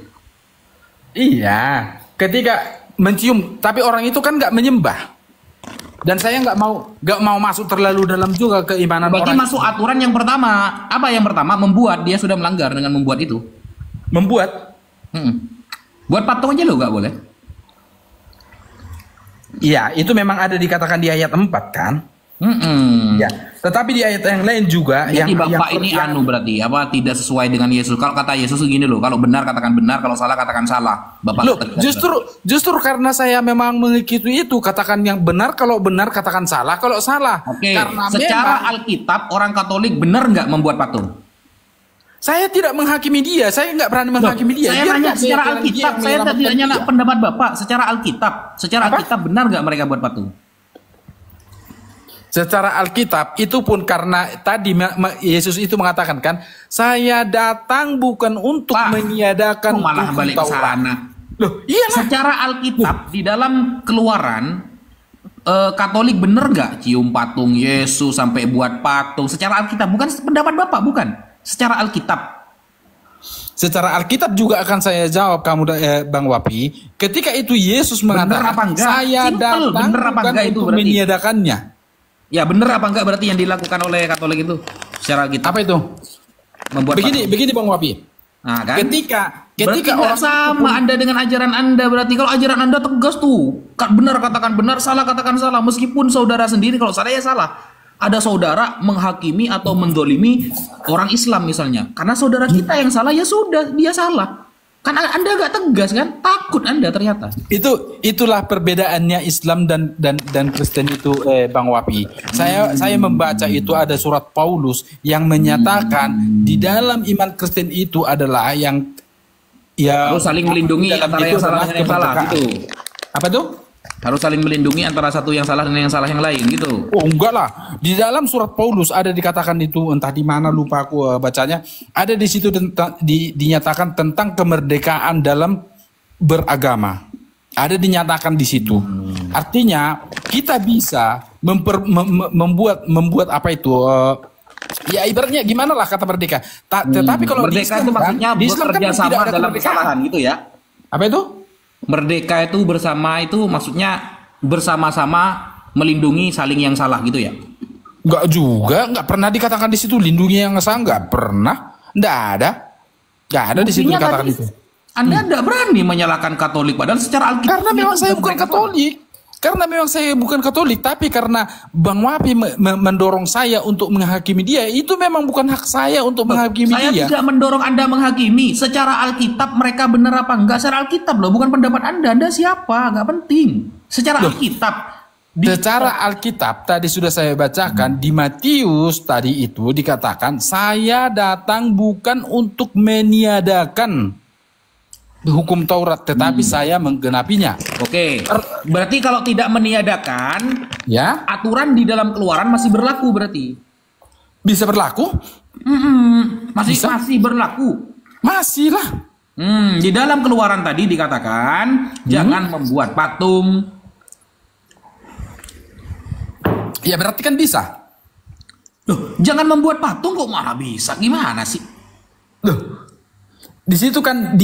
Iya, ketika mencium, tapi orang itu kan nggak menyembah. Dan saya nggak mau masuk terlalu dalam juga keimanan orang. Berarti masuk aturan yang pertama. Apa yang pertama? Membuat, dia sudah melanggar dengan membuat itu. Membuat? Buat patung aja lo nggak boleh. Iya, itu memang ada dikatakan di ayat 4 kan? Ya. Tetapi di ayat yang lain juga Jadi Bapak ini berarti apa tidak sesuai dengan Yesus. Kalau kata Yesus gini loh, kalau benar katakan benar, kalau salah katakan salah. Bapak loh, justru karena saya memang mengikuti itu, katakan yang benar, kalau benar katakan salah, kalau salah. Oke. Karena secara Alkitab orang Katolik benar nggak membuat patung? Saya tidak menghakimi dia, saya nggak berani menghakimi dia. Saya nanya secara Alkitab, saya tidak nanya pendapat Bapak. Secara Alkitab benar nggak mereka buat patung? Secara Alkitab itu pun karena tadi Yesus itu mengatakan kan, saya datang bukan untuk meniadakan malah balik ke sana. Loh, iyalah. Secara Alkitab di dalam Keluaran Katolik bener nggak cium patung Yesus sampai buat patung? Secara Alkitab, bukan pendapat Bapak, bukan. Secara Alkitab. Secara Alkitab juga akan saya jawab kamu Bang Wapi. Ketika itu Yesus mengatakan, saya datang bukan untuk meniadakannya. Ya bener apa enggak berarti yang dilakukan oleh Katolik itu secara Alkitab? Apa itu? Membuat begini Bang Wapi. Nah, kan? Ketika orang sama Anda dengan ajaran Anda, berarti kalau ajaran Anda tegas tuh, benar katakan benar, salah katakan salah, meskipun saudara sendiri kalau salah ya salah. Ada saudara menghakimi atau mendolimi orang Islam misalnya, karena saudara kita yang salah ya sudah dia salah. Kan Anda agak tegas kan, takut Anda ternyata. Itulah perbedaannya Islam dan Kristen itu, Bang Wapi. Saya membaca itu ada surat Paulus yang menyatakan di dalam iman Kristen itu adalah yang harus saling melindungi antara yang salah dan yang salah gitu. Apa tuh? Harus saling melindungi antara satu yang salah dan yang salah yang lain gitu. Oh enggak lah. Di dalam surat Paulus ada dikatakan itu, entah di mana lupa aku bacanya. Ada di situ dinyatakan tentang kemerdekaan dalam beragama. Ada dinyatakan di situ. Artinya kita bisa membuat apa itu? Ya ibaratnya gimana lah kata merdeka. Tetapi kalau merdeka itu maksudnya bekerja sama dalam kesalahan gitu ya. Apa itu? Merdeka itu bersama itu maksudnya bersama-sama melindungi saling yang salah gitu ya? Enggak juga, enggak pernah dikatakan di situ lindungi yang salah, enggak pernah. Enggak ada di situ dikatakan itu. Anda enggak berani menyalahkan Katolik padahal secara Alkitab. Karena memang saya bukan Katolik. Tapi karena Bang Wapi mendorong saya untuk menghakimi dia, itu memang bukan hak saya untuk menghakimi dia. Saya tidak mendorong Anda menghakimi. Secara Alkitab mereka benar apa enggak? Secara Alkitab loh, bukan pendapat Anda. Anda siapa? Enggak penting. Secara Alkitab. Secara Alkitab tadi sudah saya bacakan di Matius tadi itu dikatakan, saya datang bukan untuk meniadakan hukum Taurat, tetapi saya menggenapinya. Oke. Berarti kalau tidak meniadakan, ya, aturan di dalam Keluaran masih berlaku berarti. Bisa berlaku? Masih berlaku. Masih lah. Di dalam Keluaran tadi dikatakan jangan membuat patung. Ya berarti kan bisa. Loh, jangan membuat patung kok malah bisa? Gimana sih? Loh. Di situ kan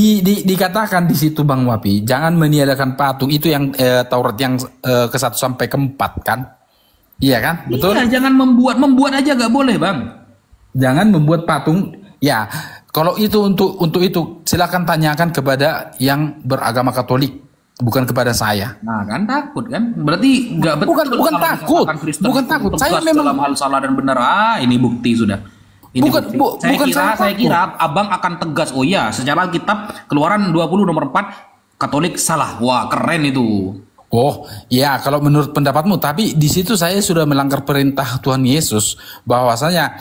dikatakan di situ Bang Wapi, jangan meniadakan patung, itu yang Taurat yang ke-1 sampai ke-4 kan? Iya kan? Betul? Iya, jangan membuat aja gak boleh, Bang. Jangan membuat patung. Ya, kalau itu untuk itu silakan tanyakan kepada yang beragama Katolik, bukan kepada saya. Nah, kan takut kan? Berarti gak betul. Bukan takut. Bukan takut. Saya memang dalam hal salah dan benar. Ini bukti sudah. Saya kira Abang akan tegas. Oh iya, secara Alkitab Keluaran 20 nomor 4 Katolik salah. Wah, keren itu. Oh, ya kalau menurut pendapatmu, tapi di situ saya sudah melanggar perintah Tuhan Yesus bahwasanya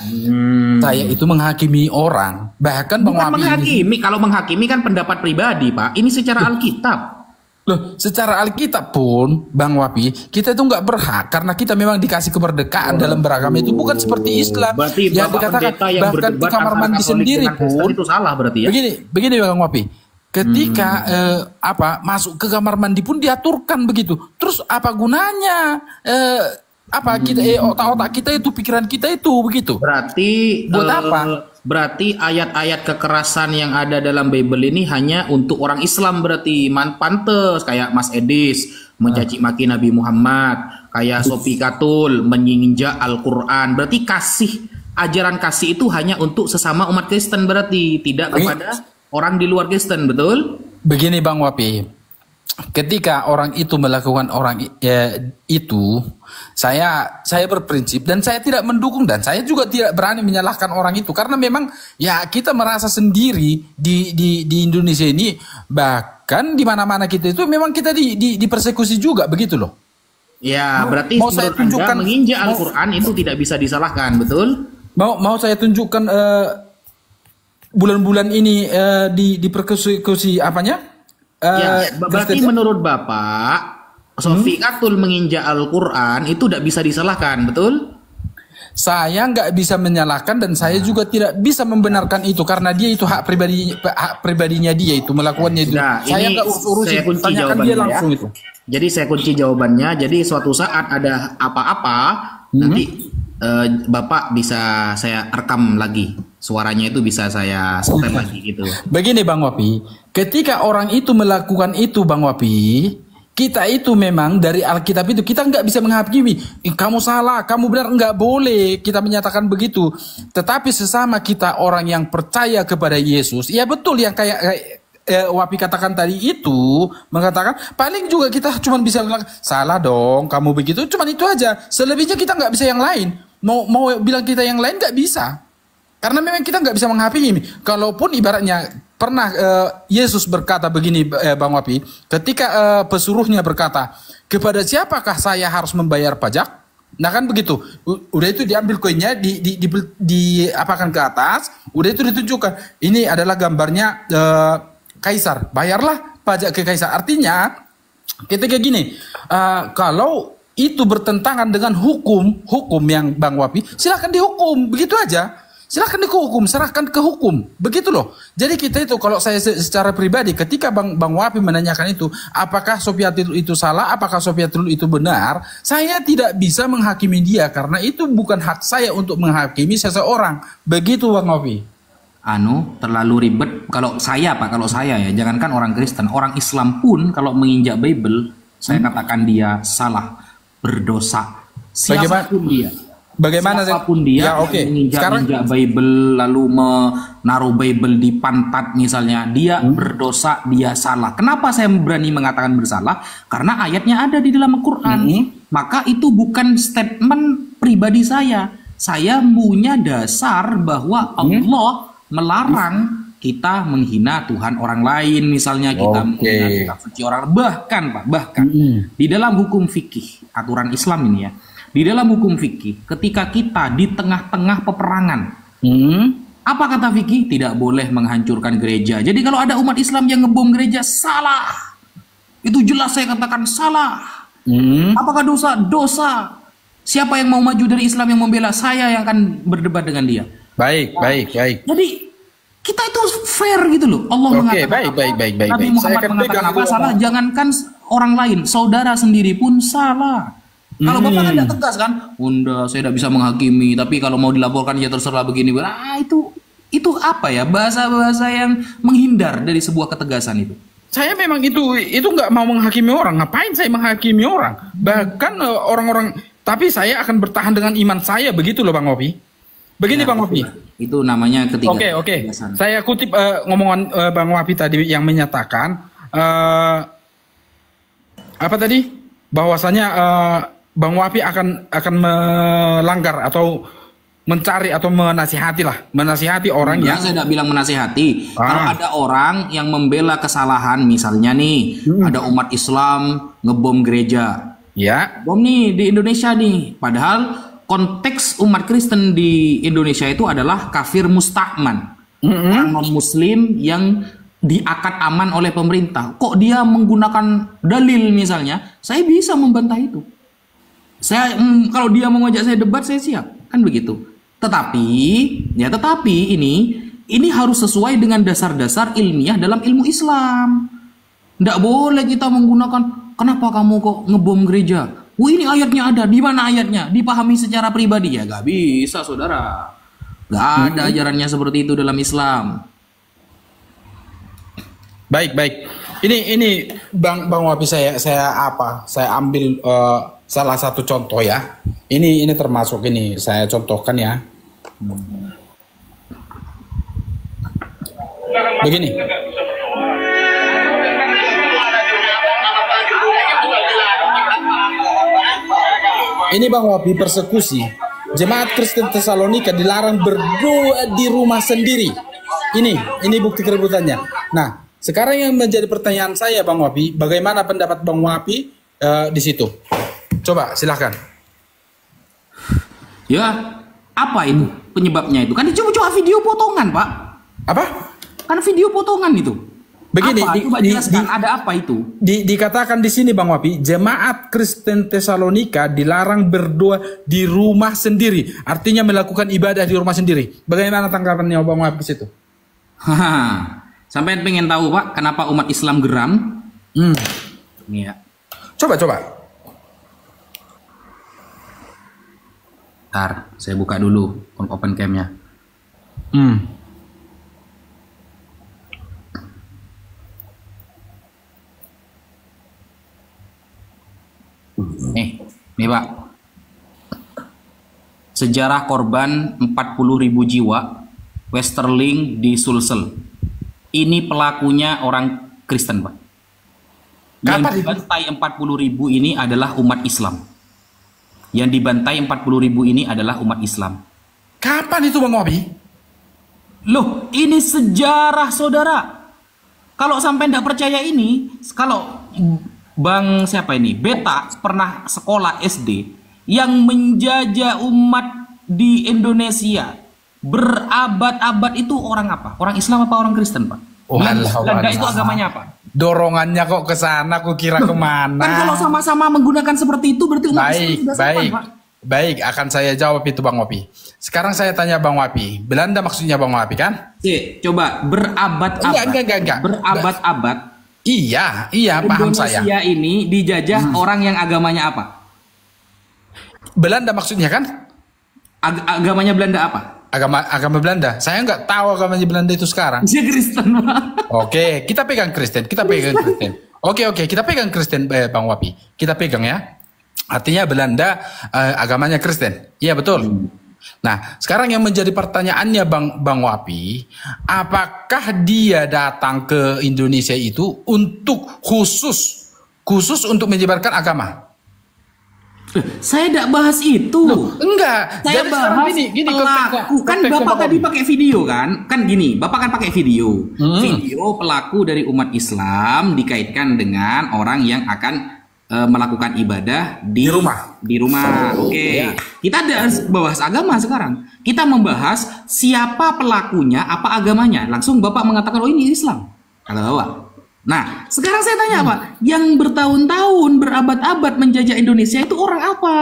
saya itu menghakimi orang. Bahkan bukan menghakimi, kalau menghakimi kan pendapat pribadi, Pak. Ini secara Alkitab. Loh, secara Alkitab pun, Bang Wapi, kita itu nggak berhak karena kita memang dikasih kemerdekaan dalam beragama itu, bukan seperti Islam. Berarti yang dikatakan bahkan di kamar mandi sendiri pun itu salah berarti ya. Begini Bang Wapi. Ketika masuk ke kamar mandi pun diaturkan begitu. Terus apa gunanya? Kita otak-otak kita itu, pikiran kita itu begitu. Berarti buat apa? Berarti ayat-ayat kekerasan yang ada dalam Bible ini hanya untuk orang Islam berarti. Pantes kayak Mas Edis mencaci maki Nabi Muhammad, kayak Sophie Katul menginjak Al-Qur'an. Berarti ajaran kasih itu hanya untuk sesama umat Kristen berarti, tidak kepada orang di luar Kristen, betul? Begini Bang Wapi. ketika orang itu melakukan itu, saya berprinsip dan saya tidak mendukung dan saya juga tidak berani menyalahkan orang itu karena memang ya kita merasa sendiri di Indonesia ini, bahkan di mana-mana kita itu memang kita dipersekusi juga begitu loh. Ya, berarti mau saya tunjukkan menginjak Al-Quran itu tidak bisa disalahkan, betul? Mau saya tunjukkan bulan-bulan ini dipersekusi apanya? Ya, berarti menurut Bapak, Sofikatul menginjak Al-Quran itu tidak bisa disalahkan, betul? Saya nggak bisa menyalahkan dan saya juga tidak bisa membenarkan itu karena dia itu hak pribadinya dia itu melakukannya itu. Nah, saya nggak urusin, tanyakan dia langsung itu. Jadi saya kunci jawabannya. Jadi suatu saat ada apa-apa, nanti Bapak bisa saya rekam lagi. Suaranya itu bisa saya setel lagi gitu. Begini Bang Wapi, ketika orang itu melakukan itu Bang Wapi, kita itu memang dari Alkitab itu kita nggak bisa menghakimi. Kamu salah, kamu benar, nggak boleh kita menyatakan begitu. Tetapi sesama kita orang yang percaya kepada Yesus, ya betul yang kayak Wapi katakan tadi itu, mengatakan paling juga kita cuma bisa bilang salah dong, kamu begitu, cuma itu aja. Selebihnya kita nggak bisa yang lain. Mau bilang kita yang lain nggak bisa. Karena memang kita nggak bisa menghakimi. Kalaupun ibaratnya pernah Yesus berkata begini Bang Wapi, ketika pesuruhnya berkata, kepada siapakah saya harus membayar pajak? Nah kan begitu. Udah itu diambil koinnya, diapakan ke atas, udah itu ditunjukkan. Ini adalah gambarnya Kaisar. Bayarlah pajak ke Kaisar. Artinya ketika gini, kalau itu bertentangan dengan hukum yang Bang Wapi, silahkan dihukum, begitu aja. Silahkan dihukum, serahkan ke hukum, begitu loh. Jadi kita itu kalau saya secara pribadi, ketika Bang Wapi menanyakan itu, apakah Sofiatul itu salah, apakah Sofiatul itu benar, saya tidak bisa menghakimi dia karena itu bukan hak saya untuk menghakimi seseorang. Begitu Bang Wapi. Terlalu ribet. Kalau saya ya, jangankan orang Kristen, orang Islam pun kalau menginjak Bible, saya katakan dia salah, berdosa. Siapapun dia. Bagaimana siapapun dia ya, menginjak Bible lalu menaruh Bible di pantat misalnya, dia berdosa, dia salah. Kenapa saya berani mengatakan bersalah? Karena ayatnya ada di dalam Al-Quran. Maka itu bukan statement pribadi saya. Saya punya dasar bahwa Allah melarang kita menghina Tuhan orang lain, misalnya kita menghina kitab suci orang, bahkan di dalam hukum fikih aturan Islam ini ya. Di dalam hukum fikih, ketika kita di tengah-tengah peperangan, apa kata fikih? Tidak boleh menghancurkan gereja. Jadi kalau ada umat Islam yang ngebom gereja, salah. Itu jelas saya katakan salah. Apakah dosa? Dosa. Siapa yang mau maju dari Islam yang membela, saya yang akan berdebat dengan dia. Baik. Jadi kita itu fair gitu loh. Allah mengatakan baik. Nabi Muhammad mengatakan apa salah, jangankan orang lain, saudara sendiri pun salah. Kalau Bapak tidak tegas kan, Bunda saya tidak bisa menghakimi, tapi kalau mau dilaporkan ya terserah begini. Itu apa ya, bahasa-bahasa yang menghindar dari sebuah ketegasan itu. Saya memang itu nggak mau menghakimi orang. Ngapain saya menghakimi orang? Bahkan orang-orang, tapi saya akan bertahan dengan iman saya, begitu loh Bang Wapi. Begini ya, Bang Wapi. Itu namanya ketiga. Oke. Saya kutip ngomongan Bang Wapi tadi yang menyatakan apa tadi? Bahwasanya Bang Wapi akan melanggar atau mencari atau menasihati orang yang... Saya tidak bilang menasihati. Kalau ada orang yang membela kesalahan, misalnya nih, ada umat Islam ngebom gereja. Ya. Bom nih di Indonesia nih. Padahal konteks umat Kristen di Indonesia itu adalah kafir musta'man. Orang non-muslim yang diakad aman oleh pemerintah. Kok dia menggunakan dalil misalnya, saya bisa membantah itu. Saya kalau dia mau ngajak saya debat, saya siap, kan begitu. Tetapi ini harus sesuai dengan dasar-dasar ilmiah dalam ilmu Islam. Tidak boleh kita menggunakan, kenapa kamu kok ngebom gereja? Ini ayatnya ada, di mana ayatnya? Dipahami secara pribadi ya, gak bisa saudara. Gak ada ajarannya seperti itu dalam Islam. Baik. Ini Bang Wapi saya ambil salah satu contoh ya. Ini termasuk ini saya contohkan ya. Begini. Ini Bang Wapi, persekusi. Jemaat Kristen Tesalonika dilarang berdoa di rumah sendiri. Ini bukti keributannya. Nah, sekarang yang menjadi pertanyaan saya Bang Wapi, bagaimana pendapat Bang Wapi di situ? Coba silahkan. Ya, apa itu penyebabnya itu? Kan coba video potongan, Pak. Apa? Kan video potongan itu. Begini, apa? Coba jelaskan, ada apa itu? Dikatakan di sini Bang Wapi, jemaat Kristen Tesalonika dilarang berdoa di rumah sendiri. Artinya melakukan ibadah di rumah sendiri. Bagaimana tanggapannya Bang Wapi di situ? Sampai pengen tahu Pak, kenapa umat Islam geram? Ini ya. Coba. Ntar, saya buka dulu open cam-nya. Nih Pak. Sejarah korban 40.000 jiwa Westerling di Sulsel. Ini pelakunya orang Kristen, Pak. Yang dibantai 40.000 ini adalah umat Islam. Yang dibantai 40.000 ini adalah umat Islam. Kapan itu Bang Wapi? Loh, ini sejarah saudara. Kalau sampai tidak percaya ini, kalau Bang siapa ini? Beta pernah sekolah SD yang menjajah umat di Indonesia berabad-abad itu orang apa? Orang Islam apa orang Kristen, Pak? Belanda itu agamanya apa? Dorongannya kok ke sana, aku kira kemana? Kan kalau sama-sama menggunakan seperti itu berarti umat Islam sudah sama, Pak. Baik, akan saya jawab itu Bang Wapi. Sekarang saya tanya Bang Wapi, Belanda maksudnya Bang Wapi kan? Coba berabad-abad. Enggak. Berabad-abad. Iya, paham saya. Indonesia ini dijajah orang yang agamanya apa? Belanda maksudnya kan? Agamanya Belanda apa? Agama Belanda. Saya nggak tahu agamanya Belanda itu sekarang. Dia Kristen, Pak. Oke, kita pegang Kristen. Oke, kita pegang Kristen Bang Wapi. Kita pegang ya. Artinya Belanda agamanya Kristen. Iya betul. Nah, sekarang yang menjadi pertanyaannya Bang Wapi, apakah dia datang ke Indonesia itu untuk khusus untuk menyebarkan agama? Saya tidak bahas itu. Enggak. Saya bahas gini pelaku. Kan Bapak tadi pakai video kan? Kan gini, Bapak kan pakai video. Video pelaku dari umat Islam dikaitkan dengan orang yang akan melakukan ibadah di rumah. Oke. Ya. Kita tidak bahas agama sekarang. Kita membahas siapa pelakunya, apa agamanya. Langsung Bapak mengatakan, oh ini Islam. Kata Bapak. Nah, sekarang saya tanya Pak, yang bertahun-tahun, berabad-abad menjajah Indonesia itu orang apa?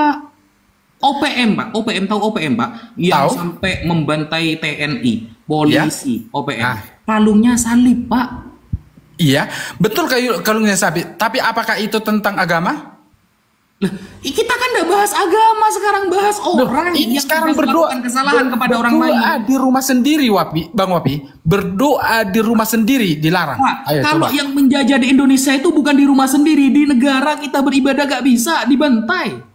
OPM Pak, OPM tahu OPM Pak? Yang sampai membantai TNI, polisi, OPM. Kalungnya salib Pak. Iya, betul kalungnya salib. Tapi apakah itu tentang agama? Kita kan udah bahas agama, sekarang bahas orang ini yang sekarang berdoa kesalahan kepada orang lain. Berdoa di rumah sendiri, Bang Wapi. Berdoa di rumah sendiri dilarang. Nah, kalau yang menjajah di Indonesia itu bukan di rumah sendiri, di negara kita beribadah gak bisa, dibantai.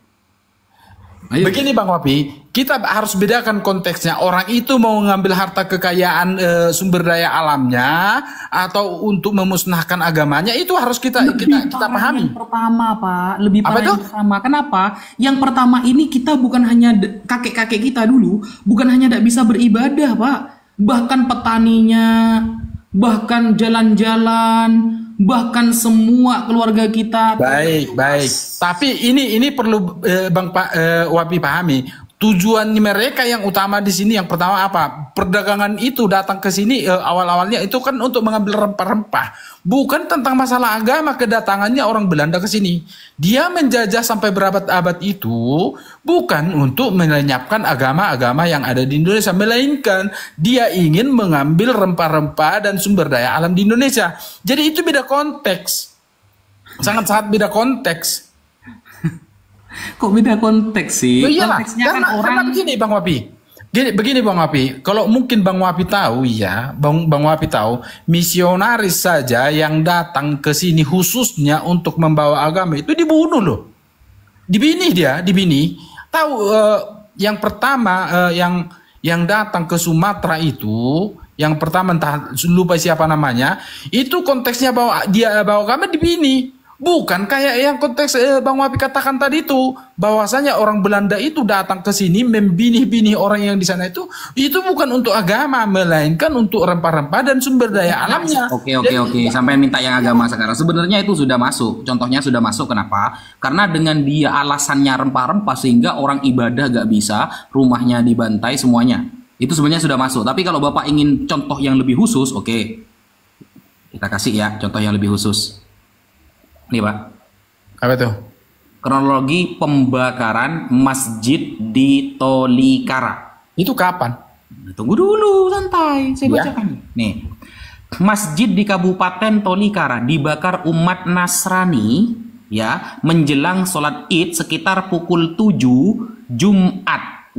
Begini Bang Wapi, kita harus bedakan konteksnya. Orang itu mau mengambil harta kekayaan sumber daya alamnya atau untuk memusnahkan agamanya, itu harus kita pahami. Yang pertama Pak, lebih parah yang pertama. Kenapa? Yang pertama ini kita bukan hanya kakek-kakek kita dulu, bukan hanya tidak bisa beribadah Pak, bahkan petaninya, bahkan jalan-jalan, bahkan semua keluarga kita. Baik. Tapi ini perlu Bang Wapi pahami. Tujuan mereka yang utama di sini yang pertama apa? Perdagangan itu datang ke sini awal-awalnya itu kan untuk mengambil rempah-rempah. Bukan tentang masalah agama kedatangannya orang Belanda ke sini. Dia menjajah sampai berabad-abad itu bukan untuk melenyapkan agama-agama yang ada di Indonesia, melainkan dia ingin mengambil rempah-rempah dan sumber daya alam di Indonesia. Jadi itu beda konteks. Sangat-sangat beda konteks. Kok beda konteks sih? Konteksnya karena begini Bang Wapi. Begini Bang Wapi, kalau mungkin Bang Wapi tahu ya, Bang Wapi tahu misionaris saja yang datang ke sini khususnya untuk membawa agama itu dibunuh loh. Dibunuh. Tahu yang pertama yang datang ke Sumatera itu, yang pertama entah lupa siapa namanya, itu konteksnya dia bawa agama dibunuh. Bukan kayak yang konteks Bang Wapi katakan tadi itu, bahwasanya orang Belanda itu datang ke sini membinih-binih orang yang di sana itu bukan untuk agama, melainkan untuk rempah-rempah dan sumber daya alamnya. Oke. Sampai minta yang agama sekarang. Sebenarnya itu sudah masuk. Contohnya sudah masuk. Kenapa? Karena dengan dia alasannya rempah-rempah sehingga orang ibadah gak bisa, rumahnya dibantai semuanya. Itu sebenarnya sudah masuk. Tapi kalau Bapak ingin contoh yang lebih khusus, oke. Kita kasih ya contoh yang lebih khusus. Nih Pak. Apa tuh? Kronologi pembakaran masjid di Tolikara. Itu kapan? Tunggu dulu, santai. Saya bacakan. Nih. Masjid di Kabupaten Tolikara dibakar umat Nasrani ya menjelang sholat Id sekitar pukul 7 Jumat.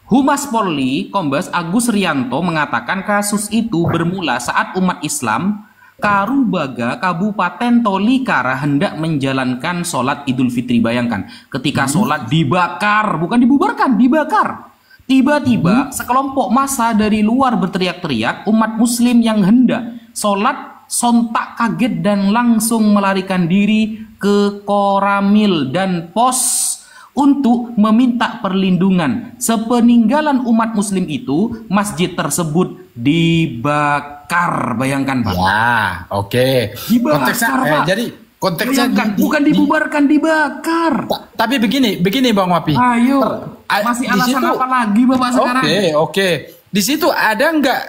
Humas Polri Kombes Agus Rianto mengatakan kasus itu bermula saat umat Islam Karubaga, Kabupaten Tolikara hendak menjalankan sholat Idul Fitri. Bayangkan, ketika sholat dibakar, bukan dibubarkan, dibakar. Tiba-tiba sekelompok massa dari luar berteriak-teriak, umat muslim yang hendak sholat sontak kaget dan langsung melarikan diri ke Koramil dan pos untuk meminta perlindungan. Sepeninggalan umat muslim itu, masjid tersebut dibakar. Bayangkan Pak. Ya, oke. Konteksnya, jadi konteksnya bukan dibubarkan, dibakar. Tapi begini Bang Wapi. Ayo, masih alasan apa lagi Bapak sekarang? Oke. Di situ ada nggak